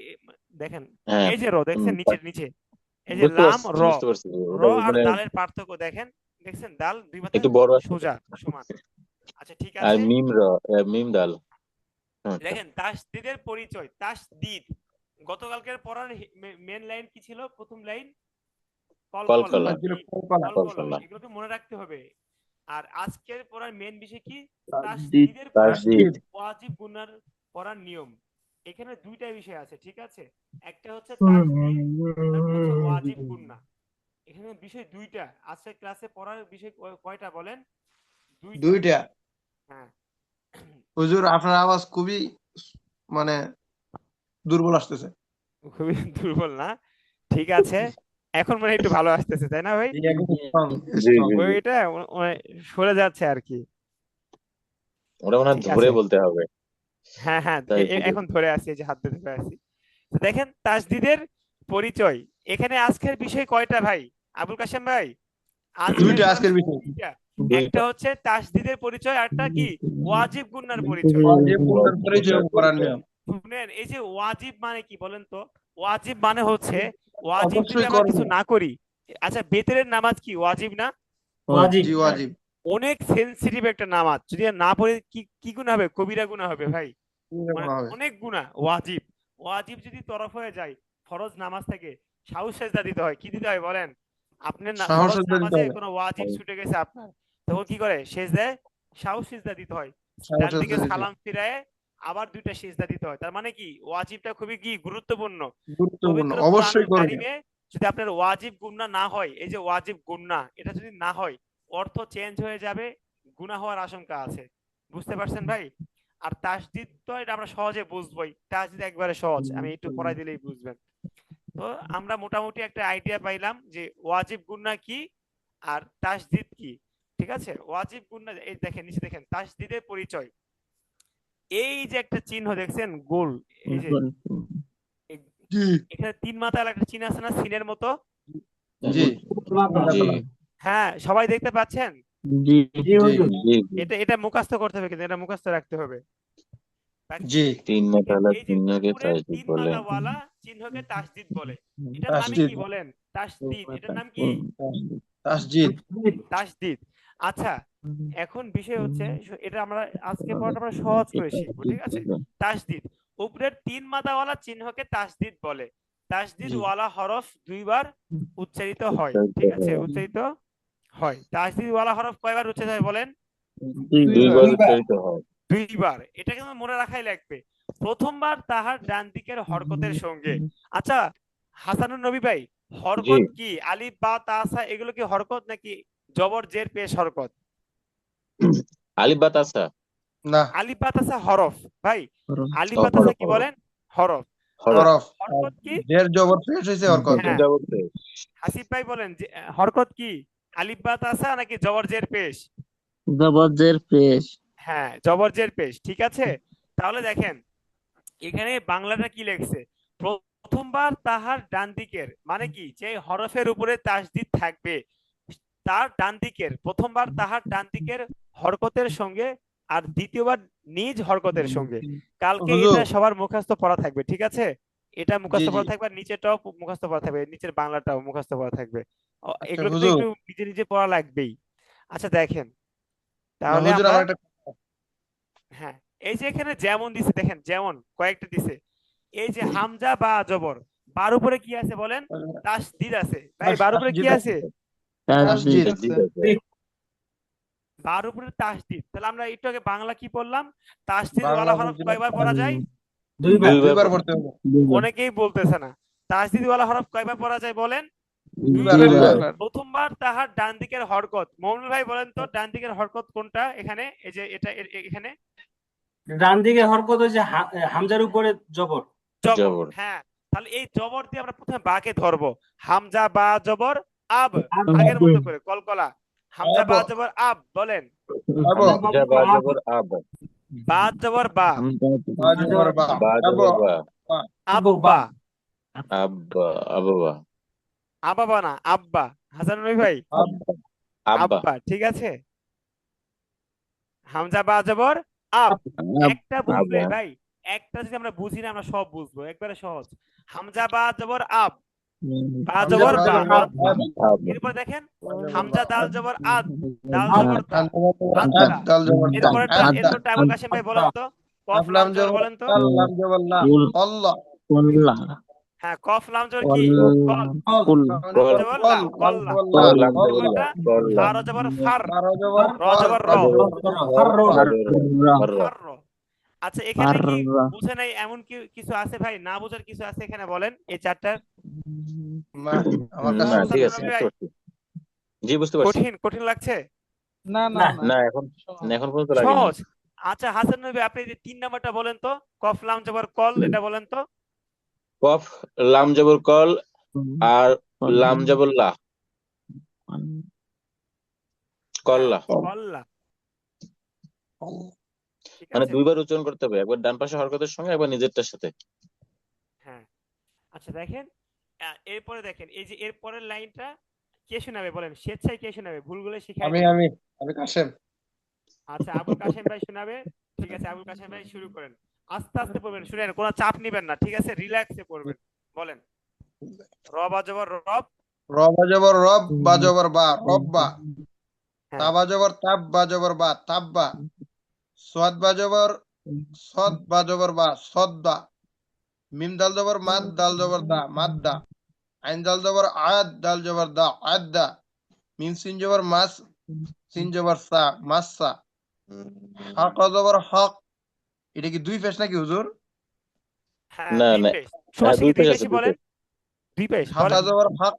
দেখেন, হ্যাঁ, এই যে র দেখছেন হুম, নিচের নিচে, এই যে বুঝতে লাম পারছি, র, বুঝতে পারছি। র ওটা আর মানে দালের পার্থক্য দেখেন, দেখছেন দাল দুই মাথা একটু বড় আছে। সোজা সমান। আচ্ছা ঠিক আর আছে, মিম মিম ডাল। আচ্ছা, দেখেন তাসদিদের পরিচয়, তাসদিদ গতকালকের পড়ার মেন লাইন কি ছিল? প্রথম লাইন কলকলা, কলকলা, কি? কলকলা। কলকলা, কলকলা, এগুলোকে মনে রাখতে হবে। আর আজকের পড়ার মেন বিষয় কি? তাসদিদ। তাসদিদের পরিচয়, তাসদিদ। ওয়াজিব গুনার পড়ার নিয়ম। এখানে দুইটা বিষয় আছে, ঠিক আছে? একটা হচ্ছে তাসদিদ, একটা হচ্ছে ওয়াজিব গুন্না। এখানে বিষয় দুইটা। আজকের ক্লাসে পড়ার বিষয় কয়টা বলেন? দুইটা। দুইটা। হ্যাঁ, হুজুর আপনার আওয়াজ খুবই মানে দুর্বল আসতেছে। খুবই দুর্বল না? ঠিক আছে, এখন মানে একটু ভালো আসতেছে, তাই না ভাই? জি জি জি। ওইটা সরে যাচ্ছে আর কি। ওটা মনে হয় ঠিক ধরে আছে, বলতে হবে। হ্যাঁ হ্যাঁ, তাই বুঝি। এখন ধরে আছি, এই যে হাত দিয়ে ধরে আছি। তো দেখেন তাসদিদের পরিচয়, এখানে আজকের বিষয় কয়টা ভাই? আবুল কাশেম ভাই, আজকের দুইটা পড়ার আজকের বিষয় বিষয়। দুইটা। একটা দুইটা। হচ্ছে তাসদিদের পরিচয়, আরটা কি? ওয়াজিব গুন্নার পরিচয়। ওয়াজিব গুনার পরিচয় করার নিয়ম। শুনেন, এই যে ওয়াজিব মানে কি বলেন তো? ওয়াজিব মানে হচ্ছে, ওয়াজিব যদি অবশ্যই আমরা করব। কিছু না করি, আচ্ছা বেতের নামাজ কি ওয়াজিব না? ওয়াজিব। জি ওয়াজিব। অনেক সেনসিটিভ একটা নামাজ, যদি না পড়ে কি কি গুনাহ হবে? কবিরা গুনাহ হবে ভাই, মানে হবে। অনেক গুনাহ। ওয়াজিব, ওয়াজিব যদি তরফ হয়ে যায় ফরজ নামাজ থেকে, সাহু সেজদা দিতে হয়। কি দিতে হয় বলেন? আপনি ফরজ সাহসের দিতে নামাজে হবে। কোনো ওয়াজিব ছুটে গেছে আপনার, তখন কি করে? সেজদায় সাহু সেজদা দিতে হয়, ডান সাহসের দিকে দিতে সালাম ফিরায় আবার দুইটা সেজদা দিতে হয়। তার মানে কি ওয়াজিবটা খুবই কি গুরুত্বপূর্ণ। গুরুত্বপূর্ণ, পবিত্র অবশ্যই কোরআনুল করব। কারিমে যদি আপনার ওয়াজিব গুন্না না হয়, এই যে ওয়াজিব গুন্না, এটা যদি না হয়, অর্থ চেঞ্জ হয়ে যাবে, গুনাহ হওয়ার আশঙ্কা আছে। বুঝতে পারছেন ভাই? আর তাসদিদ তো এটা আমরা সহজে বুঝবোই, তাসদিদ একবারে সহজ, আমি একটু পড়াই দিলেই বুঝবেন। তো আমরা মোটামুটি একটা আইডিয়া পাইলাম যে ওয়াজিব গুন্না কি আর তাসদিদ কি। ঠিক আছে, ওয়াজিব গুন্না, এই দেখেন নিচে দেখেন তাসদিদের পরিচয়। এই যে একটা চিহ্ন দেখছেন গোল, এই যে এই- জি এখানে তিন মাথার একটা চিহ্ন আছে না, সিনের মতো? জি জি হ্যাঁ, সবাই দেখতে পাচ্ছেন? জি জি জি হুজুর। জি জি। এটা মুখস্থ করতে হবে, কিন্তু এটা মুখস্থ রাখতে হবে। জি। তিন দেখেন মাথাওয়ালা এই যে চিহ্নকে উপরের তাসদিদ তিন বলে। মাথাওয়ালা চিহ্নকে তাসদিদ বলে। এটার নামই তাসদিদ। কি বলেন? তাসদিদ, এটার নাম কি? তাসজিদ। তাসদিদ। আচ্ছা, এখন বিষয় হচ্ছে, এটা আমরা আজকে পড়াটা আমরা সহজ করে শিখবো, ঠিক আছে? তাসদিদ, উপরের তিন মাথাওয়ালা চিহ্নকে তাসদিদ বলে। তাসদিদ জি ওয়ালা হরফ দুইবার উচ্চারিত হয়, উচ্চারিত ঠিক আছে? হয়। উচ্চারিত হয়। তাসদিদ ওয়ালা হরফ কয়বার উচ্চারিত হয় বলেন? দুইবার। দুইবার উচ্চারিত হয়। দুইবার। এটা কিন্তু মনে রাখাই লাগবে। প্রথমবার তাহার ডান দিকের হরকতের সঙ্গে। আচ্ছা হাসানুন নবী ভাই, জি, হরকত কি? আলিফ বা তাসা এগুলো কি হরকত নাকি জবর জের পেশ হরকত? আলিফ বা তাসা। না, আলিফ বা তাসা হরফ ভাই, আলিফ ও বা তাসা হরফ, কি হরফ, বলেন? হরফ। আর হরফ। হরফ। আর হরকত কি? জের জবর পেশ হয়েছে হরকত। জের হ্যাঁ, জবর পেশ। হাসিব ভাই বলেন যে হরকত কি? আলিফ বা তাসা নাকি জবর জের পেশ? জবরজের পেশ। হ্যাঁ, জবর জের পেশ, ঠিক আছে। তাহলে দেখেন এখানে বাংলাটা কি লেখছে? প্রথমবার তাহার ডান দিকের, মানে কি যে হরফের উপরে তাসদিদ থাকবে তার ডান দিকের, প্রথমবার তাহার ডান দিকের হরকতের সঙ্গে, আর দ্বিতীয়বার নিজ হরকতের সঙ্গে। কালকে হুজুর। এটা সবার মুখস্থ পড়া থাকবে, ঠিক আছে? এটা জি মুখস্থ জি। পড়া থাকবে, আর নিচেটাও মুখস্থ পড়া থাকবে, নিচের বাংলাটাও মুখস্থ পড়া থাকবে। আচ্ছা এগুলো কিন্তু হুজুর। একটু নিজে নিজে পড়া লাগবেই। আচ্ছা দেখেন, না তাহলে হুজুর, আমরা, আমার একটা হ্যাঁ, এই যে এখানে যেমন দিছে দেখেন, যেমন কয়েকটা দিছে। এই যে হামজা বা জবর, বার উপরে কি আছে বলেন? তাসদিদ আছে ভাই, বার উপরে কি তাসজিদ আছে। আছে? তাসদিদ। তাসজিদ তাসদিদ আছে। আছে। বার উপরে তাসদিদ। তাহলে আমরা একটু আগে বাংলা কি পড়লাম? তাসদিদ বাংলা ওয়ালা হরফ বলছিলাম কয়বার পড়া যায়? দুইবার। দুইবার দুইবার পড়ে। পড়তে হবে। দুইবার। অনেকেই বলতেছে না। তাসদিদ ওয়ালা হরফ কয়বার পড়া যায় বলেন? দুইবার দুইবার। দুইবার। দুইবার। প্রথমবার তাহার ডান দিকের হরকত, মৌলুল ভাই বলেন তো ডান দিকের হরকত কোনটা এখানে? এই যে এটা এখানে ডান দিকে হরকত হচ্ছে হামজার উপরে জবর। জবর, জবর। হ্যাঁ। তাহলে এই জবর দিয়ে আমরা প্রথমে বাকে ধরবো। হামজা বা জবর আব, আব। আগের মতো করে কলকলা। হামজা আব। বা জবর আব বলেন। আব। হামজা বা জবর আব। বা জবর বা, বা জবর বা। বা আব। জবর বা। বা। আব্বু বা। আব্বা, আব্বা, আব্বা, আবাবা না আব্বা। হাসান ভাই ভাই, আব। আব্বা। আব্বা, ঠিক আছে। হামজা বা জবর আব। আব একটা বুঝলে আব। ভাই, একটা যদি আমরা বুঝি না আমরা সব বুঝবো, একবারে সহজ। হামজা বা জবর আব, বা হামজা জবর বা বা, জবর আদ বা। আদ, আব। এরপর দেখেন বা জবর বা হামজা দাল আদ, জবর আদ, দাল আদ জবর দা, হামজা বা জবর আদ আদ, দা। দাল জবর দা, এরপরটা আদা, আবুল কাশেম ভাই বলেন তো, কফ কাফ লাম লাম জবর জবর বলেন তো। কাল, লাম জবর লা, কুল আল্লাহ, কুল্লা হ্যাঁ, কফ লাম জবর কি, কল কল। কুল লাম কল। জবর লা, কল, লাম কল্লা। জবর লা, কল লাম জবর লা, কল্লা, এরপরটা কল্লা। ফা র জবর ফার, বার জবর র ফর, জবর র, র জবর ফার রো র জবর র, ফাররা ফার র। ফার র। আচ্ছা এখানে কি ফাররা বুঝে নাই এমন কি কিছু আছে ভাই, না বোঝার কিছু আছে এখানে বলেন এই চারটার? মা আমার কাছে না, ঠিক বুঝতে আছে, হাসান বুঝতে ভাই, পারছি। জি, বুঝতে পারছি। কঠিন কঠিন লাগছে? না না না না না, এখন পর্যন্ত লাগেনি। সহজ। আচ্ছা হাসান ভাই, আপনি যে 3 নাম্বারটা বলেন তো, কফ লাম জবর কল, এটা বলেন তো। কফ লাম জবর কল আর লাম জবর লা, হ্যাঁ, কল্লা। কল্লা। ঠিক মানে আছে, দুইবার উচ্চারণ করতে হবে, একবার ডান পাশে হরকতের সঙ্গে, একবার নিজেরটার সাথে। হ্যাঁ। আচ্ছা দেখেন, এরপরে দেখেন এই যে এর পরের লাইনটা কে শোনাবে বলেন, স্বেচ্ছায় কে শোনাবে, ভুলগুলো শিখাই আমি দিব। আমি আমি কাশেম। আচ্ছা আবুল কাশেম ভাই শোনাবে। ঠিক আছে আবুল কাশেম ভাই শুরু করেন। আস্তে আস্তে পড়বেন, শুনেন, কোনো চাপ নিবেন না, ঠিক আছে, রিল্যাক্সে পড়বেন। বলেন। র বা জবর রব। র বা জবর রব, বা জবর বা, রব্বা। তা হ্যাঁ, বা জবর তাব, বা জবর বা, তাব্বা। সদ বা জবর সদ, বা জবর বা, সদ্দা। মিম দাল জবর মাদ, দাল জবর দা, মাদ্দা। আইন দাল জবর আদ, দাল জবর দা, আদ্দা। মিম সিন জবর মাস, সিন জবর সা, মাসসা। হক জবর হক। এটা কি দুই পেশ নাকি হুজুর? হ্যাঁ না, দুই না, পেশ, হ্যাঁ, সমস্যা দুই কি, দুই পেশ আছে, পেশই দুই বলেন, পেশ। দুই পেশ হাকা বলেন। জবর হক,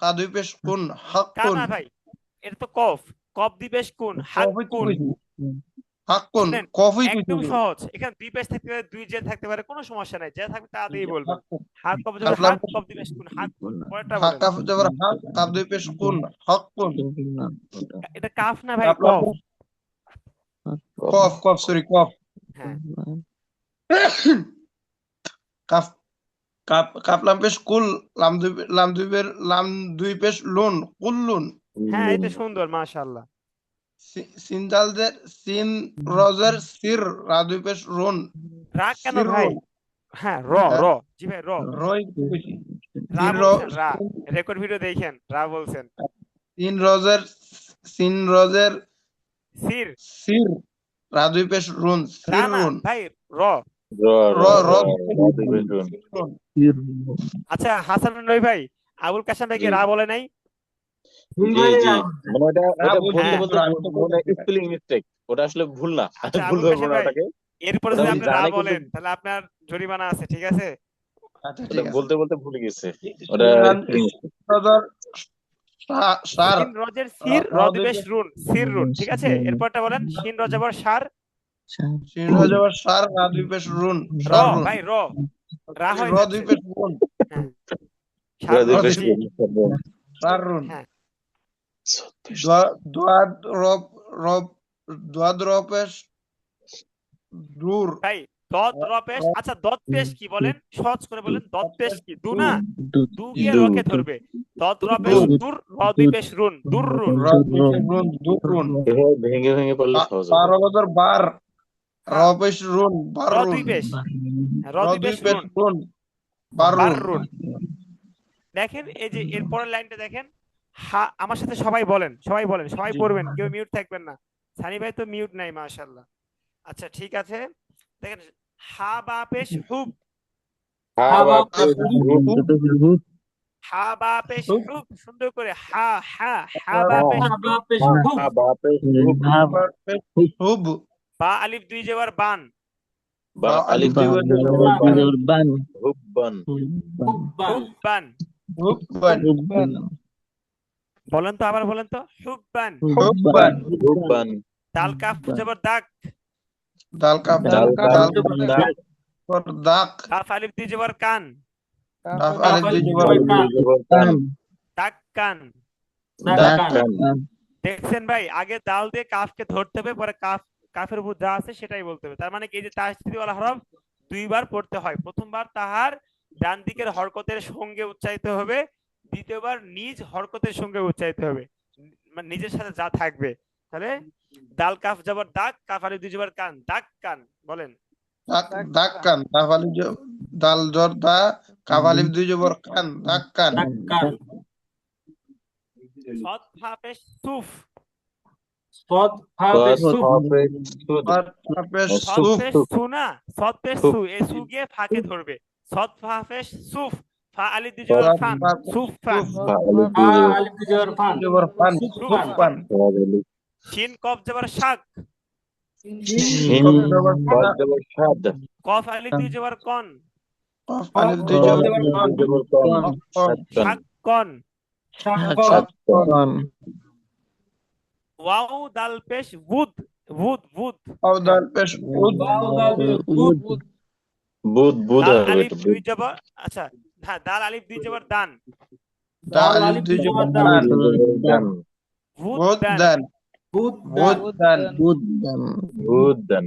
কা দুই পেশ কুন, হক কা কুন। না ভাই, এটা তো কফ, কফ দুই পেশ কোন, হাক কফই তো কোন। কইছি, হক কুন, শুনেন, কফই কইছি একদম হুজুর। সহজ, এখানে দুই পেশ থাকতে পারে, দুই জেড থাকতে পারে, কোনো সমস্যা নাই, যা থাকবে তা দিয়েই বলবেন। হক কুন। হাক কফ জবর কাফলাম হাক, কফ দুই পেশ কোন, হাক কোন। পরেরটা বলেন। হাকা জবর হক, কাফ দুই পেশ কুন, হক কুন। এটা কাফ না ভাই, কাফলাম কফ। কফ, কফ সরি কফ। হ্যাঁ, কাফ, কাপ কাপলাম পেশ কুল, লাম দুই পেশ লুন, কুল্লুন। হ্যাঁ, এটা সুন্দর মাশাআল্লাহ। সিনদালদের সিন রজের সির, রা দুই পেশ রুন, রাগ কেন ভাই? সিররুন। হ্যাঁ, র হ্যাঁ, র, জি ভাই র, রই কইছি। রা সিন র, বলছেন, রা। রেকর্ড ভিডিও দেখেন, রা বলছেন। সিন রজের, সিন রজের সির, সির, রা দুই পেশ রুন, রা না সিররুন। ভাই, র। র, র, র র, র র দুই পেশ রুন। সিররুন। আচ্ছা হাসান রই ভাই, আবুল কাশেম ভাই কি জি, রা বলে নাই? জি, জি। মানে ওটা রা ওটা বলছি বলতে হ্যাঁ। বলতে আমি তো মানে কইতাছি না। স্পেলিং মিস্টেক, ওটা আসলে ভুল না। আচ্ছা ভুল আবুল ধরবো কাশেম না ভাই, ওটাকে। এরপরে ওটা যদি উনি আপনি রা জানে, কিন্তু বলেন তাহলে আপনার জরিমানা আছে, ঠিক আছে? আচ্ছা ওটা ঠিক আছে। বলতে বলতে ভুলে গেছে। ওটা স্পেলিং মিস্টেক। রজর সার, সিন রজের সির, র রা দুই দিবেশ পেশ রুন, সির রুন, ঠিক আছে? এরপরটা বলেন, শিন রজবর সার, সিন রজর সার, রা দুই পেশ রুন, র সাররুন। ভাই র, রা হয়ে র দুই যাচ্ছে। পেশ রুন, হ্যাঁ, র সার দুই রুন, পেশ জি। রুন। সাররুন। হ্যাঁ, দোয়াদ রব, রব, দোয়াদ রপেশ দূর। ভাই দত র পেশ, আচ্ছা দত পেশ কি বলেন, সহজ করে বলেন, দত পেশ কি, দু না, দু গিয়ে দু। রকে ধরবে। দত র পেশ দূর, র দুই পেশ রুন, দূর রুন। র দুই পেশ রুন, দূররুন। এভাবে ভেঙে ভেঙে পড়লে সহজ হবে। পারবদর বার, র হ্যাঁ, পেশ রুন, র বাররুন। দুই পেশ, হ্যাঁ, র র দুই দুই পেশ পেশ রুন, রুন, বার বাররুন। রুন। দেখেন এই যে এর পরের লাইনটা দেখেন, হা, আমার সাথে সবাই বলেন, সবাই বলেন, সবাই জি। পড়বেন, কেউ মিউট থাকবেন না। সানি ভাই তো মিউট নাই মাশাআল্লাহ। আচ্ছা ঠিক আছে, দেখেন, হা বা পেশ হুব, হা হা বা বা পেশ রুন। হা বা পেশ হুব, হুব, সুন্দর করে হা, হা, হা বা হা, পেশ হা বা হুব, পেশ হা, হুব, হা বা পেশ রুন। বার পেশ হুব, বা আলিফ দুই জবর বান, বা বা আলিফ আলিফ দুই দুই জবর বান, বান। হুব্বান। হুব্বান, হুব্বান। হুব্বান, বলেন তো, আবার বলেন তো, হুব্বান। হুব্বান। হুব্বান। দাল কাফ জবর দাক, দাল কাপ দাল কাফ দাল দাক। পর দাক, কাফ আলিফ দুই জবর কান, দাফ কাফ আলিফ দুই আলিফ জবর জবর আলিফ কান, দুই জবর কান। দাক কান। দাক্কান, দাক্কান। দেখছেন ভাই, আগে দাল দিয়ে কাফকে ধরতে হবে, পরে কাফ, কাফের উপর যা আছে সেটাই বলতে হবে। তার মানে কি, এই যে তাসদীদওয়ালা হরফ দুইবার পড়তে হয়। প্রথমবার তাহার ডান দিকের হরকতের সঙ্গে উচ্চারিত হবে, দ্বিতীয়বার নিজ হরকতের সঙ্গে উচ্চারিত হবে, মানে নিজের সাথে যা থাকবে। তাহলে দাল কাফ জবর দাক, কাফ আলিফ দুই জবর কান, দাক কান বলেন। দাক্কান তাফালিফ দাল জর দা কাফালিফ দুই জবর কান দাক্কান দাক্কান। সদ ফা পেশ সুফ, সদ ফা পেশ সুফ। সদ পেশ সু না, সদ পেশ সু, এই সু গিয়ে ফাকে ধরবে। সদ ফা পেশ সুফ, ফা আলিফ দুই জবর ফান, সুফ ফান। ফা আলিফ দুই জবর ফান, জবর ফান সুফ সুফ ফান। ফান। শিন কফ জবর শাক, কফ আলিফ দুই জবর কন, কফ আলিফ দুই জবর শাক কন। শাক্কন। ওয়াও দাল পেশ বুদ, বুদ বুদ। আও দাল পেশ উদ ওয়াও দাল পেশ উদ। দাল আলিফ দুই জবর, আচ্ছা হ্যাঁ, দাল আলিফ দুই জবর দান, দাল আলিফ দুই জবর দান বুদ বুদ দান। দান বুদ বুদ দান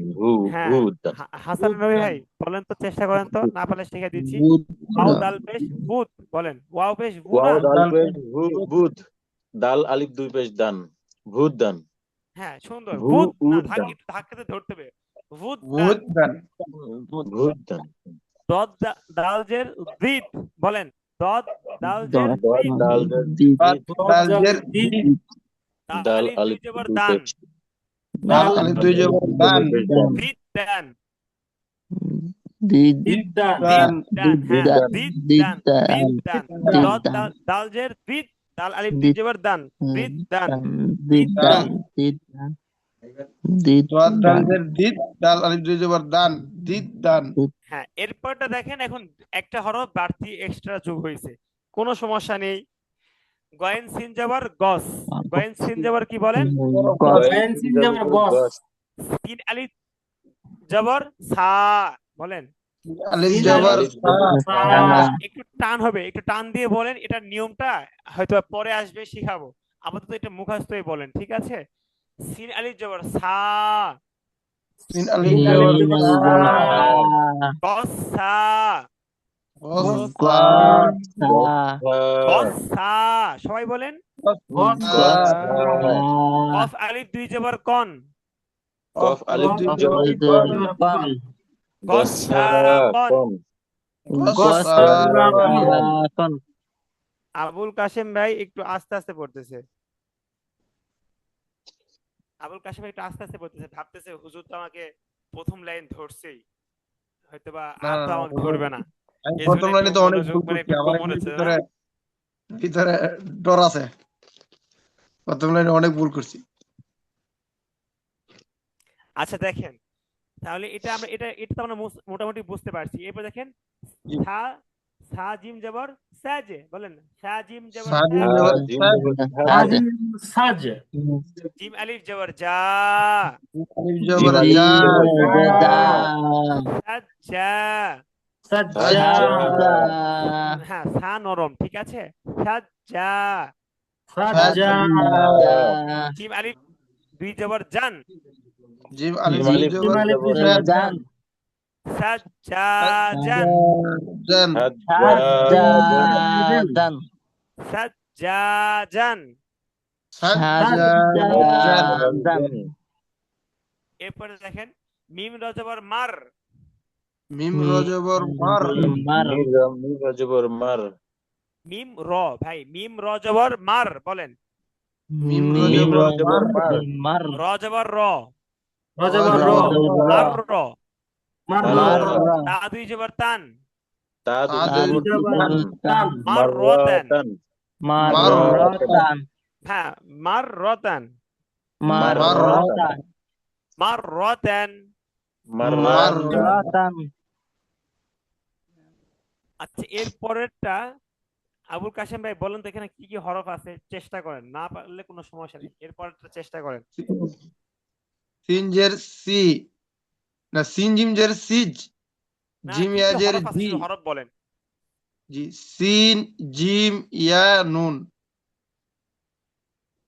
হ্যাঁ, হাসান নবী ভাই বলেন তো, চেষ্টা করেন তো, না পারলে শিখে দিচ্ছি। বুদ ওয়াও দাল পেশ বুদ বলেন, ওয়াও পেশ বু না? দাল আলিফ দুই পেশ দান ভূত দান হ্যাঁ সুন্দর, ভু বুদ না, উদ দান একটু ধাক্কাতে ধরতে হবে, বুদ দান। বুদ দান ভূত দান দদ দাল জের দিদ বলেন, দদ দাল জের দদ দিদ, দাল দাল জের দিদ। দাল দাল আলিফ দুই আলিফ জবর দুই দান, পেশ দাল আলিফ দুই জবর দান দিদ দান, দিদ দিদ দান। দান দান, হ্যাঁ দান, দিদ দিদ দান, দান, দিদ দান। দিদ দদ দান। দাল জের দিদ, দাল আলিফ দুই দিদ জবর দান, দিদ দান। দিদ দান, দিদ দান, দিদ দাল দান। জের দিদ দাল আলিফ দুই জবর দান দিদ দান হ্যাঁ, এরপরটা দেখেন, এখন একটা হরফ বাড়তি এক্সট্রা যোগ হয়েছে, কোনো সমস্যা নেই। গয়েন সিন জবর গস, গয়েন সিন জবর কি বলেন? গয়েন সিন জবর গস। সিন আলিফ জবর সা বলেন, আলিফ সিন জবর আলিফ সা একটু টান হবে, একটু টান দিয়ে বলেন, এটার নিয়মটা হয়তো পরে আসবে, শিখাবো, আপাতত এটা মুখস্থই বলেন, ঠিক আছে? সিন আলিফ জবর সা, সিন আলিফ সিন জবর আলিফ জবর সা। গস সা, গস সা গস সা, সবাই বলেন। গস কফ আলিফ দুই জবর কন, কফ আলিফ দুই গস জবর কন। গস সা কন। গস সা কন। আবুল কাশেম ভাই একটু আস্তে আস্তে পড়তেছে, আবুল কাশেম ভাই একটু আস্তে আস্তে পড়তেছে, ভাবতেছে হুজুর তো আমাকে প্রথম লাইন ধরছেই, হয়তোবা আর তো আমাকে ধরবে না, আমি এই প্রথম জন্য লাইনে একটু তো অনেক মনোযোগ ভুল মানে করছি একটু আমার কম হচ্ছে ভিতরে না? ভিতরে ডর আছে প্রথম লাইনে অনেক ভুল করছি আচ্ছা দেখেন, তাহলে এটা আমরা এটা এটা তো আমরা মোটামুটি বুঝতে পারছি। এরপর দেখেন, সা সা জিম জবর সাজে বলেন, সা জিম জবর সাজিম সাজ, জবর সাজিম সাজ। জিম আলিফ জবর যা, আলিফ জবর জা সাজ্জা, সাজ্জা। হ্যাঁ সা নরম, ঠিক আছে, সাজ্জা। সাজ্জা। জিম আলিফ দুই জবর জান, জিম আলিফ জিম দুই আলিফ জবর আলিফ দুই জবর জান, সাজ্জা জান, জান সাজ্জাদান, সাজ্জা জান। সাজ্জাদান। এরপরে দেখেন, মিম রজবর মার, মিম রজবর মার মার, জবর মার মিম র ভাই, মিম রজবর মার বলেন, মিম মিম রজবর মার মার, রজবর র, রজবর র। মার র, মার মার, র। তা দুই জবর তান, তা দুই জবর তান। মার রতান, মাররাতান, হ্যাঁ মার রতান, মাররাতান, মার রতান। মাররাতান। আচ্ছা এর পরেরটা আবুল কাশেম ভাই বলেন তো, এখানে কি কি হরফ আছে, চেষ্টা করেন, না পারলে কোনো সমস্যা নেই, এর পরেরটা চেষ্টা করেন। সিনজের সি না সিন জিমজের সিজ না জিম কি কি ইয়াজের হরফ আছে জি শুধু হরফ বলেন। জি সিন জিম ইয়া নুন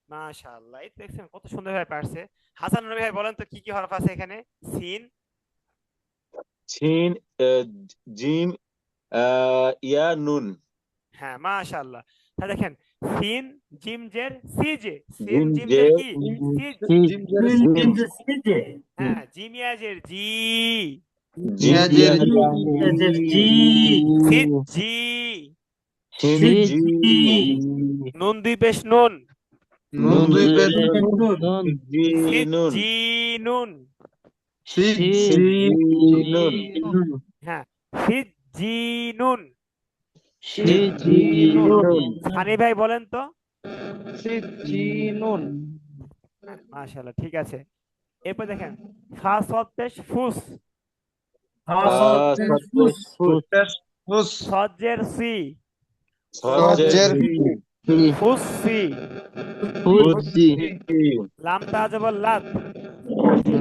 মাশাআল্লাহ, এই তো দেখছেন কত সুন্দর ভাবে পারছে। হাসান নবী ভাই বলেন তো কি কি হরফ আছে এখানে? সিন, সিন জিম ইয়া নুন। হ্যাঁ মাশাআল্লাহ। তাহলে দেখেন সিন জিম জের সিজে, সিন জিম জিম জে জের কি সিজ, জিম জের হ্যাঁ জিম ইয়াজের জি, জিম মিয়াজের জি সিজ জি, সিন জি নুন দুই পেশ নুন, নুন দুই পেশ জি সিজ নুন জি নুন, সিজ সিন জি নুন হ্যাঁ সিজ জি নুন। নুন সানি ভাই বলেন তো। সিজিনুন। মাশাআল্লাহ ঠিক আছে। এরপর দেখেন ফা সদ পেশ ফুস, ফুস সজ্জের সি, সজ্জের ফুস সি, ফুসি লাম তাজবর লাত,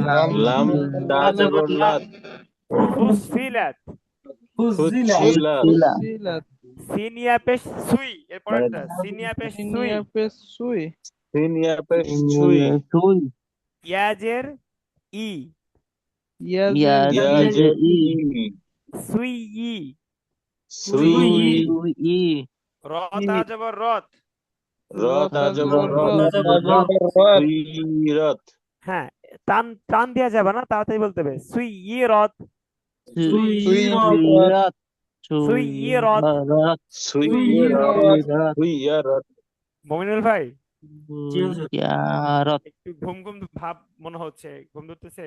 লাম লাম তাজবরলাত ফুস ফিলাত, ফুসিলাত সিলাত। সিনিয়া পেশ সুই, এরপরটা সিনিয়া পেশ সুই, সিনিয়া পেশ সুই। সিনিয়া পেশ ছুই ইয়াজের ই, ইয়াজের ইয়াজের ই সুই ই, সুই র তাজবর রত, র তাজবর সুইরত হ্যাঁ টান টান দেওয়া যাবে না, তাড়াতাড়ি বলতে হবে সুই ই রত, সুই ই রত। সুইরত মমিনুল ভাই ইয়ারত একটু ঘুম ঘুম ভাব মনে হচ্ছে, ঘুম ধরতেছে,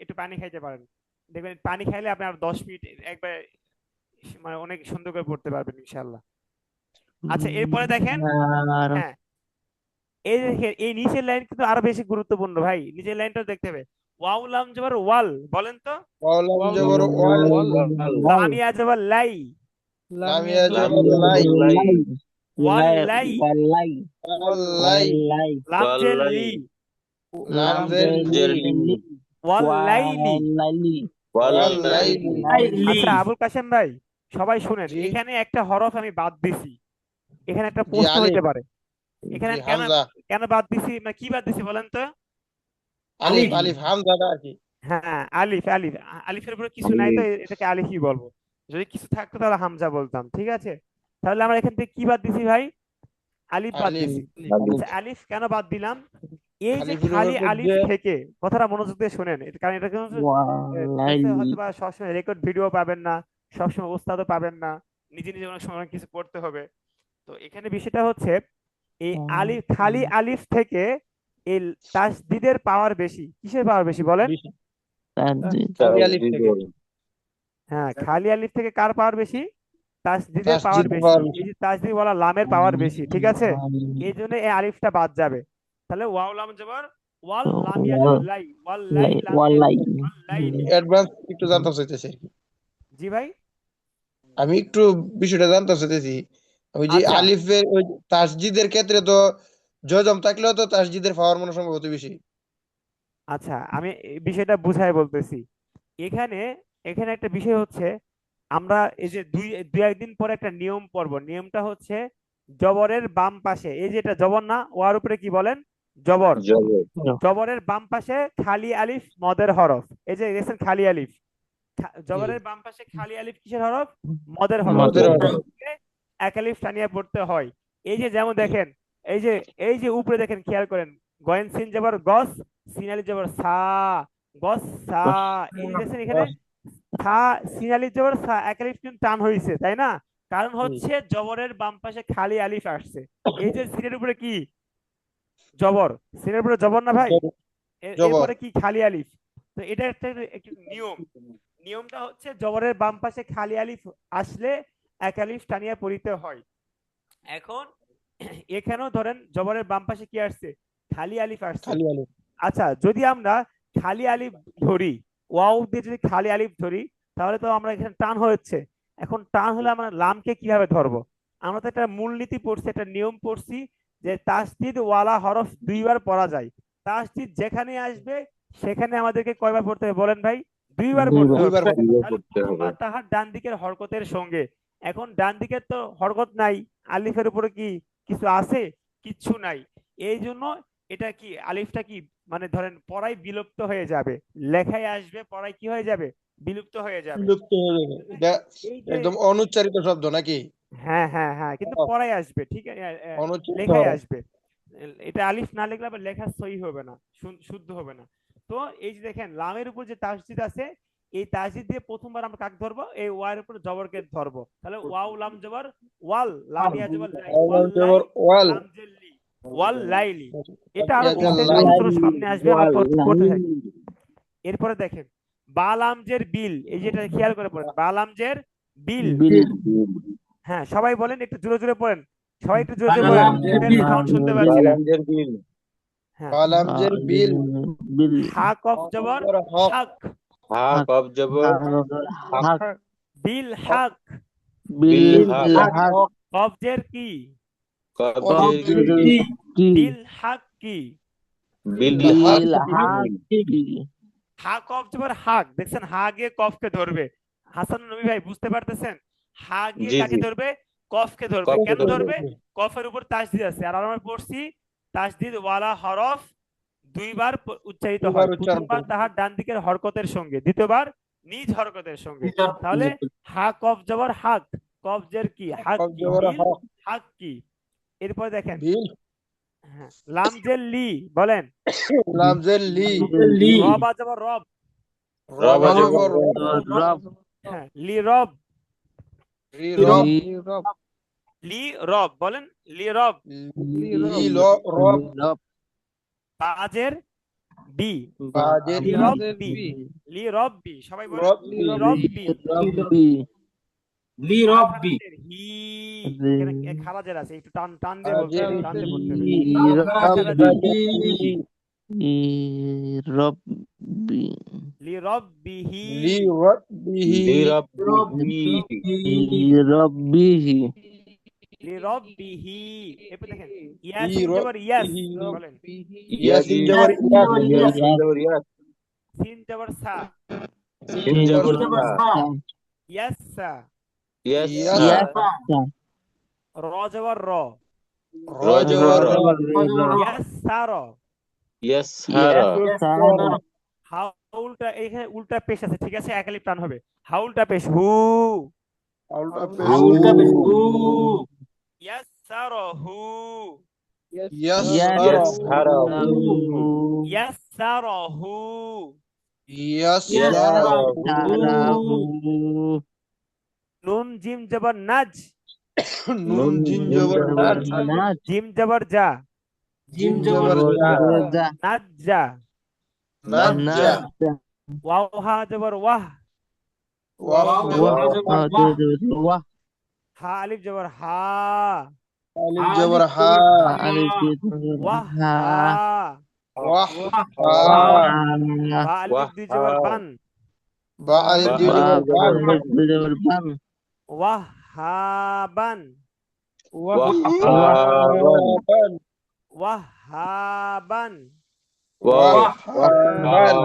একটু পানি খাইতে পারেন, দেখবেন পানি খাইলে আপনি আর 10 মিনিট একবার মানে অনেক সুন্দর করে পড়তে পারবেন ইনশাআল্লাহ। আচ্ছা এরপরে দেখেন, হ্যাঁ এই দেখেন এই নিচের লাইন কিন্তু আরো বেশি গুরুত্বপূর্ণ ভাই, নিচের লাইনটাও দেখতে হবে। ওয়াও লাম জবর ওয়াল, বলেন তো। ওয়ালাম জবর ওয়াল লাম ইয়া জবর লাই, লাম ইয়া জবর লাই ওয়াল লাই, ওয়াল্লাই লাম জের লি, লাম জের ওয়াল লাইলি। ওয়াল্লাইলি আচ্ছা আবুল কাশেম ভাই সবাই শুনেন, জি। এখানে একটা হরফ আমি বাদ দিছি, এখানে একটা জি, প্রশ্ন আলিফ। হইতে পারে, এখানে জি, কেন হামজা কেন বাদ দিছি, মানে কি বাদ দিছি বলেন তো। আলিফ আলিফ হামজাটা আর কি হ্যাঁ আলিফ, আলিফের উপরে কিছু নাই তো এটাকে আলিফই বলবো, যদি কিছু থাকতো তাহলে হামজা বলতাম, ঠিক আছে। তাহলে আমরা এখান থেকে কি বাদ দিছি ভাই, আলিফ বাদ আলিফ দিছি। আচ্ছা আলিফ কেন বাদ দিলাম, এই যে আলিফের খালি উপর আলিফ থেকে, কথাটা মনোযোগ দিয়ে শোনেন, কারণ এটা কিন্তু হয়তো বা সবসময় রেকর্ড ভিডিও পাবেন না, সবসময় ওস্তাদও পাবেন না, নিজে নিজে অনেক সময় অনেক কিছু করতে হবে। তো এখানে বিষয়টা হচ্ছে এই আলিফ, খালি আলিফ থেকে এই তাসদিদের পাওয়ার বেশি, কিসের পাওয়ার বেশি বলেন। খালি আলিফ থেকে হ্যাঁ খালি আলিফ থেকে কার পাওয়ার বেশি, তাসদিদের পাওয়ার তাসদীদের বেশি, পাওয়ার বেশি। এই যে তাসদিদ বলা লামের পাওয়ার বেশি, ঠিক আছে। এই জন্য এই আলিফটা বাদ যাবে। তাহলে ওয়াও লাম জবর ওয়াল, লাম ইয়া জবর লাই, ওয়াল লাই, লাম ইয়া জবর ওয়াল লাইলি। অ্যাডভান্স একটু জানতে চাইতেছি জি ভাই। আমি একটু বিষয়টা জানতে চাইতেছি ওই যে আচ্ছা আলিফের ওই তাসজিদের ক্ষেত্রে তো জজম থাকলেও তো তাসজিদের পাওয়ার মনে হয় সম্ভবত বেশি আচ্ছা আমি এই বিষয়টা বুঝাই বলতেছি। এখানে এখানে একটা বিষয় হচ্ছে, আমরা এই যে দুই দুই একদিন পরে একটা নিয়ম পড়ব, নিয়মটা হচ্ছে জবরের বাম পাশে, এই যে এটা জবর না, ওয়ার উপরে কি বলেন, জবর, জবরের বাম পাশে খালি আলিফ মদের হরফ, এই যে দেখছেন খালি আলিফ, জবরের বাম পাশে খালি আলিফ কিসের হরফ, মদের হরফ, মদের হরফ। এক আলিফ টানিয়ে পড়তে হয়। এই যে যেমন দেখেন, এই যে উপরে দেখেন খেয়াল করেন, গয়েন সিন জবর গস, সিন আলিফ জবর সা, গস সা, এই যে দেখছেন এখানে সা, সিন আলিফ জবর সা, এক আলিফ কিন্তু টান হয়েছে তাই না, কারণ হচ্ছে জবরের বাম পাশে খালি আলিফ আসছে। এই যে সিনের উপরে কি জবর, সিনের উপরে জবর না ভাই, জবর এরপরে কি খালি আলিফ। তো এটা একটা একটু নিয়ম, নিয়মটা হচ্ছে জবরের বাম পাশে খালি আলিফ আসলে এক আলিফ টানিয়া পড়িতে হয়। এখন এখানেও ধরেন জবরের বাম পাশে কি আসছে, খালি আলিফ আসছে। খালি আলিফ আচ্ছা যদি আমরা খালি আলিফ ধরি, ওয়াও দিয়ে যদি খালি আলিফ ধরি, তাহলে তো আমরা এখানে টান হচ্ছে। এখন টান হলে আমরা লামকে কিভাবে ধরবো, আমরা তো একটা মূলনীতি পড়ছি, একটা নিয়ম পড়ছি যে তাসদিদ ওয়ালা হরফ দুইবার পড়া যায়, তাসদিদ যেখানে আসবে সেখানে আমাদেরকে কয়বার পড়তে হবে বলেন ভাই, দুইবার পড়তে হবে। দুইবার তাহলে প্রথমবার তাহার ডান দিকের হরকতের সঙ্গে, এখন ডান দিকের তো হরকত নাই, আলিফের উপরে কি কিছু আছে, কিচ্ছু নাই, এই জন্য এটা কি আলিফটা কি মানে ধরেন পড়াই বিলুপ্ত হয়ে যাবে, লেখায় আসবে পড়াই কি হয়ে যাবে, বিলুপ্ত হয়ে যাবে। বিলুপ্ত হয়ে যাবে। এটা এই যে একদম অনুচ্চারিত শব্দ নাকি হ্যাঁ হ্যাঁ হ্যাঁ, কিন্তু পড়ায় আসবে, ঠিক আছে, অনুচ্ছেদ লেখায় হরফ। আসবে। এটা আলিফ না লিখলে আবার লেখা সহি হবে না, শুদ্ধ হবে না। তো এই যে দেখেন লামের উপর যে তাসদিদ আছে, এই তাসদিদ দিয়ে প্রথমবার আমরা কাকে ধরবো? এই ওয়ার উপর জবরকে ধরবো। তাহলে ওয়াও লাম জবর ওয়াল, লাম ইয়া জবর লাই, ওয়াল লাই, ওয়াল লাম জের লি, ওয়াল লাইলি। এটা আরো ইয়াজাল বিস্তারিত লাই। আলোচনা সামনে আসবে, আমরা পড়তে থাকি। এরপরে দেখেন বালামজের বিল, এই যেটা খেয়াল করে পড়েন, বালামজের বিল। বিল হ্যাঁ সবাই বলেন, একটু জোরে জোরে পড়েন, সবাই একটু জোরে জোরে পড়েন, বালামজের মুখের বিল। সাউন্ড শুনতে পাচ্ছি না। বালামজের বিল। হ্যাঁ বালামজের বিল। বিল হা কফ জবর হক। হাক, হা কফ জবর হক বিল হাক, বিল হক। হক কফ জের কি, কফ কফ জের জের কি, কি বিল হাক কি, বিল বিল হক হক কি হা কফ জবর হাক। দেখছেন হা গিয়ে কফকে ধরবে। হাসান নবী ভাই বুঝতে পারতেছেন? হা গিয়ে জি কাকে জি, ধরবে? কফকে ধরবে। কফকে কেন ধরবে। ধরবে? কফের উপর তাসদিদ আছে, আর আমরা পড়ছি তাসদিদ ওয়ালা হরফ দুইবার উচ্চারিত হয়। প্রথমবার তাহার ডান দিকের হরকতের সঙ্গে, দ্বিতীয়বার নিজ হরকতের সঙ্গে। তাহলে হা কফ জবর হাক, কফ জের কি, হাক কফ কি, জবর বিল হক। হাক কি। এরপর দেখেন বিল হ্যাঁ, লাম জের লি, বলেন লামজের লি। লি। রবা জবর রব, রব রব জবর জবর রব হ্যাঁ লি রব, রি রব। লি রব, বলেন লি রব। লি রব। রব বাজের বি, বাজের লি রব বি, লি রব বি, সবাই বলেন রব লি রব বি। রব্বি লি রব্বি। হি, এখানে খারাজের আছে, একটু টান টান দিয়ে বলতে হবে, টান দিয়ে পড়তে হবে। রব্বি লি রব বিহি, লি রব্বিহি। লি রব্বি, রব্বিহি লি রব বিহি। এরপর দেখেন লি ইয়াসিন জবর ইয়াস, রব্বিহি। বলেন ইয়াসিন জবর ইয়াস। ইয়াসিন জবর ইয়াস, সিন জবর সা, সিন জবর সা, ইয়াসা। ইয়াসা, র জবর র, র জবর র। ইয়াসার। ইয়াসহারা, হা উল্টা, এখানে উল্টা পেশ আছে, ঠিক আছে, একালিপ টান হবে। হা উল্টা পেশ হু, আউলটা আউলটা পেশ হু। ইয়াসারহু, ইয়াসহারাহু। ইয়াসারহু। ইয়াসহারাহু। নুন জিম জবর নাজ, নুন জিন জবর নাজ। জিম জবর যা, জিম জবর জা। নাজ যা। নাজ্জা। ওয়াও হা জবর ওয়াহ, ওয়াহ। হা আলিফ জবর হা, আলিফ জবর হা। ওয়াহ হা। ওয়াহ হা। বা আলিফ দুই জবর বান, বা আলিফ দুই জবর বান। ওয়াহ হা বান, ওয়াহাবান। ওয়াহাবান। ওয়াহাবান।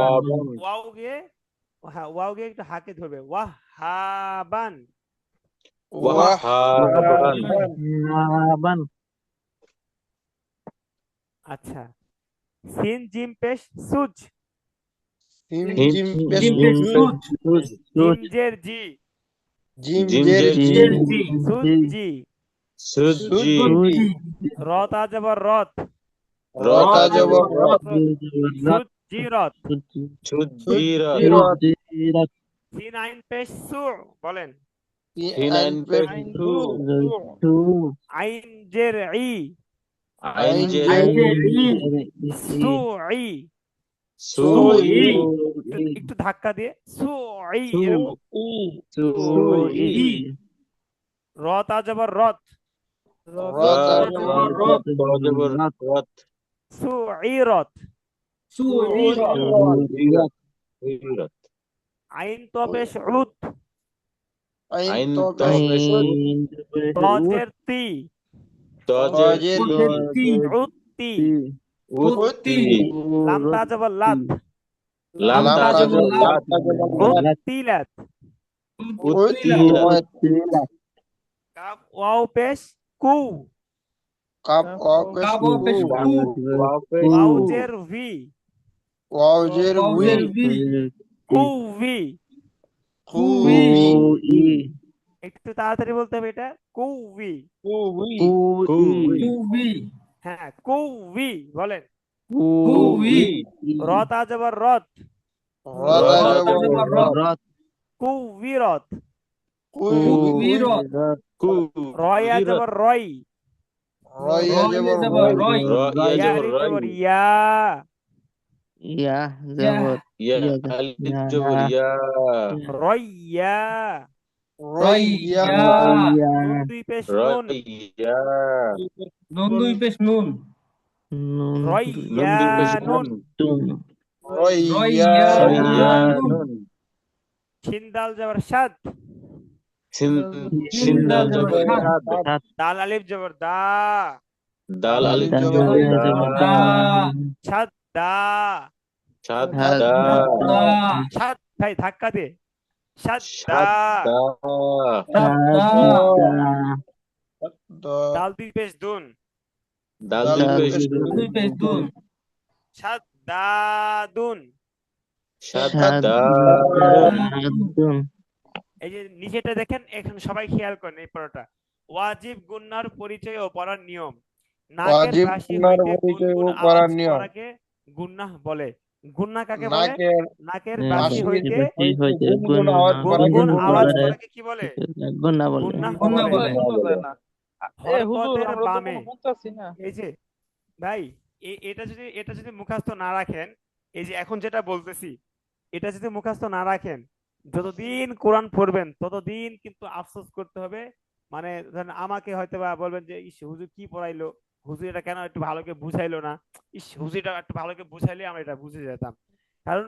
ওয়াও গিয়ে, হ্যাঁ ওয়াও গিয়ে একটু হাকে ধরবে, ওয়াহাবান। ওয়াহাবান। আচ্ছা, সিন জিম পেশ সুজ, জিম জিম পেশ জিম জের জি, জিম জের জি। সুজ জি। সুজি, রতা জবর রত, রতা জবর রত, সুজ জি রত। সুজিরাত, সিন আইন পেশ সু, বলেন সিন আইন পেশ সু, আইন জের ই, আইন জের সু ই, সুই, একটু ধাক্কা দিয়ে সু ই, এরকম। রতা জবর রত, রতা জবর রত। জবর রত, সু ই রত। সুইরাত, আইন তো পেশ উত, আইন তো পেশ তজের তি, তজের উত্তি, উত্তি, লাম তা জবর লাত, লাম তা জবর লাত, উত্তিলাত। উত্তিলাত, কাফ ওয়াও পেশ কু, কাপ ওয়াও পেশ কু। ওয়াও জের ভি, ওয়াও জের উই। কু ভি। কুই। একটু তাড়াতাড়ি বলতে হবে এটা। কৌবি। কুই কুবি হ্যাঁ, কৌবি বলেন। কুবি রত আজবর রত। রদ রত আজবর আজবর রদ। রত কুবি রত। কুবিরত রয় আজবর রয়। রয় রয় আজবর জবর রয়। রয় ইয়া আলিফ জবর ইয়া। ইয়া ইয়া জবর ইয়া ইয়া আলিফ জবর ইয়া। রয়্যা। রয়্যা। রইয়া নুন দুই পেশ নুন। রয়্যা। নুন দুই পেশ নুন নুন নুন রয়্যা দুই পেশ নুন। নুন। দুন রয়্যা। রয়্যা নুন নুন। শিন দাল জবর সাদ। সিন সিন দাল সিন জবর জবর সাদ সাদ। সাত দাল আলিফ জবর দা। দাল দাল আলিফ আলিফ জবর জবর আলিফ দা। জবর দা সাদ দা। সাদ হাত দা। দা সাদ ভাই ধাক্কা দে। সাদ দা। সাদ দা। সাদ দা দাল দুই পেশ দুন। দাল দাল দুই দুই পেশ পেশ দুন দুই পেশ দুন সাদ দা দুন। সাদ সাদ দা দুন দুন এই যে নিচেটা দেখেন, এখন সবাই খেয়াল করেন এই পড়াটা। ওয়াজিব গুন্নার পরিচয় ও পড়ার নিয়ম। নাকের ওয়াজিব পাশে গুনার হইতে পরিচয় ও গুনগুন পড়ার আওয়াজ নিয়ম। করাকে গুন্নাহ বলে। গুন্নাহ কাকে বলে? নাকের নাকের পাশে পাশে হইতে হইতে গুনগুন আওয়াজ করাকে গুনগুন আওয়াজ গুন্না করাকে কি বলে? গুন্না বলে গুন্নাহ গুন্না বলে। বলে শোনা যায় না। হুজুর হরকতের আমরা তো বামে, কোনো শুনতেছি না। এই যে ভাই, এটা যদি মুখস্থ না রাখেন, এই যে এখন যেটা বলতেছি, এটা যদি মুখস্থ না রাখেন, যতদিন কোরআন পড়বেন ততদিন কিন্তু আফসোস করতে হবে। মানে ধরেন আমাকে হয়তো বা বলবেন যে ইস হুজুর কি পড়াইলো, হুজুর এটা কেন একটু ভালো করে বুঝাইলো না, ইস হুজুর এটা একটু ভালো করে বুঝাইলে আমরা এটা বুঝে যেতাম। কারণ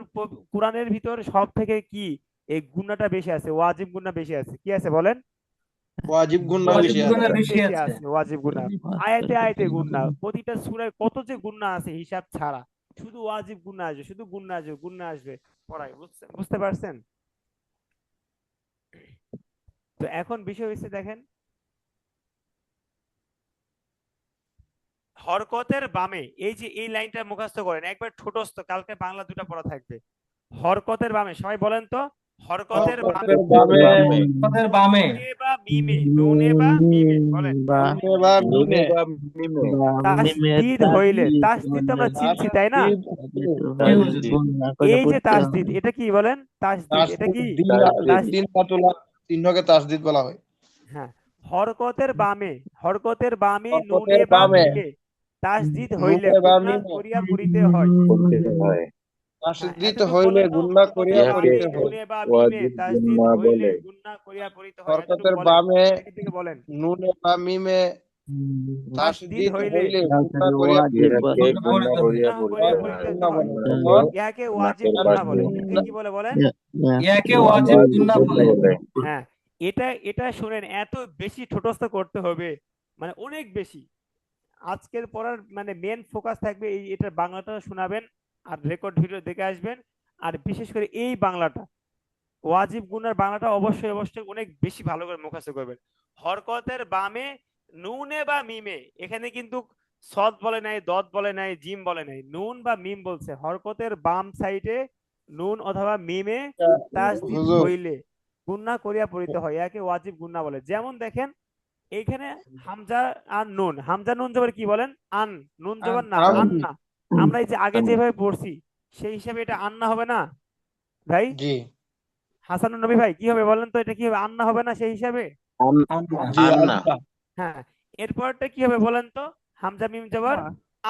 কোরআনের ভিতর সব থেকে কি এই গুণাটা বেশি আছে, ওয়াজিব গুণা বেশি আছে। কি আছে বলেন? ওয়াজিব গুন্না ওয়াজিব বেশি গুনাহ আছে। বেশি আছে আছে ওয়াজিব গুনাহ। আয়াতে আয়াতে গুনাহ, প্রতিটা সূরায় কত যে গুনাহ আছে হিসাব ছাড়া। শুধু ওয়াজিব গুনাহ আসবে, শুধু গুনাহ আসবে পড়ায়। বুঝতে পারছেন? তো এখন বিষয় হচ্ছে দেখেন, হরকতের বামে, এই যে এই লাইনটা মুখস্থ করেন একবার ঠোঁটস্থ, কালকে বাংলা দুটো পড়া থাকবে। হরকতের বামে, সবাই বলেন তো। হরকতের বামে। হরকতের বামে। পথের বামে নুনে বা মিমে, নুনে বা মিমে বলেন। বা নুনে বা নুনে মিমে। বা মিমে। মিমের তাসদিদ হইলে, তাসদিদ তো আমরা চিনছি তাই না? জি হুজুর তাসদিদ। গুন্না করে এই যে পড়তে তাসদিদ, হবে। এটা কি বলেন? তাসদিদ এটা কি? তাসদিদ। তিন পাতুলা চিহ্নকে তাসদিদ বলা হয়। হ্যাঁ। হরকতের বামে, হরকতের বামে নুনে হরকতের বা বামে মিমে তাসদিদ হইলে নুনে বা গুনাহ মিমে করিয়া পড়িতে হয়। পড়তে হয়। হ্যাঁ, তাসদিদ এতটুকু হইলে বলেন তো। গুন্না করিয়া হরকতের ইহাকে বামে পড়িতে হয়। নুনে বা মিমে ওয়াজিব তাসদিদ গুন্না হইলে বলে। গুনাহ করিয়া পড়িতে হয়, এতটুকু হরকতের বলেন। বামে থেকে থেকে বলেন। নুনে বা মিমে তাসদিদ তাসদিদ হইলে হইলে গুন্না করিয়া ইহাকে গুন্না করিয়া গুনাহ করিয়া পড়িতে ওয়াজিব হয়। পড়িতে গুন্না হয়। বলে। ইহাকে ওয়াজিব নাকের গুনাহ পাশে বলে। একে কি বলে বলেন? ইয়াকে ওয়াজিব ওয়াজিব গুনাহ গুন্না বলে বলে। হ্যাঁ, এটা এটা শুনেন, এত বেশি ঠোঁটস্থ করতে হবে, মানে অনেক বেশি। আজকের পড়ার মানে মেন ফোকাস থাকবে এই এটার বাংলাটা শোনাবেন, আর রেকর্ড ভিডিও দেখে আসবেন। আর বিশেষ করে এই বাংলাটা, ওয়াজিব গুনার বাংলাটা অবশ্যই অবশ্যই অনেক বেশি ভালো করে মুখস্থ করবেন। হরকতের বামে নুনে বা মিমে, এখানে কিন্তু সদ বলে নাই, দদ বলে নাই, জিম বলে নাই, নুন বা মিম বলছে। হরকতের বাম সাইডে নুন অথবা মিমে তাসদিদ হুজুর হইলে গুন্না করিয়া পড়িতে হয়, একে ওয়াজিব গুন্না বলে। যেমন দেখেন এইখানে হামজা আর নুন, হামজা নুন জবর কি বলেন? আন। নুন জবর না, আম আন্না। আমরা এই যে আগে যেভাবে পড়ছি সেই হিসাবে এটা আন্না হবে না ভাই? জি হাসানুন নবী ভাই কি হবে বলেন তো, এটা কি হবে? আন্না হবে না সেই হিসাবে? আন্না জি আন্না। আল্লাহ। হ্যাঁ। এরপরটা কি হবে বলেন তো? হামজা মিম জবর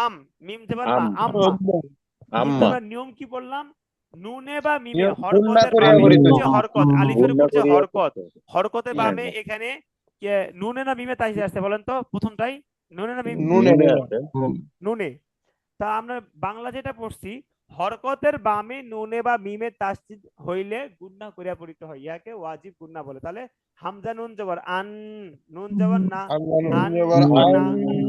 আম, মিম জবর মা, আম। আম্মা। কিন্তু আম্মা। আমরা নিয়ম কি বললাম? নুনে বা মিমে, নিয়ম গুন্না হরকতের করিয়া বামে, পড়িতে এই যে হয়। হরকত, আলিফের গুন্না উপর যে করিয়া হরকত, পড়তে হয়। হরকতের হ্যাঁ বামে এখানে নুনে না মিমে তাসদিদ আসছে বলেন তো? প্রথমটাই নুনে না মিম? নুনে নুনে নুনে আছে। নুনে। তা আমরা বাংলা যেটা পড়ছি, হরকতের বামে নুনে বা মিমে তাসদিদ হইলে গুন্না করিয়া পড়িতে হয়, ইয়াকে ওয়াজিব গুন্না বলে। তাহলে হামজা নুন জবর আন, নুন জবর না, আল্লাহ আন এবার না। আম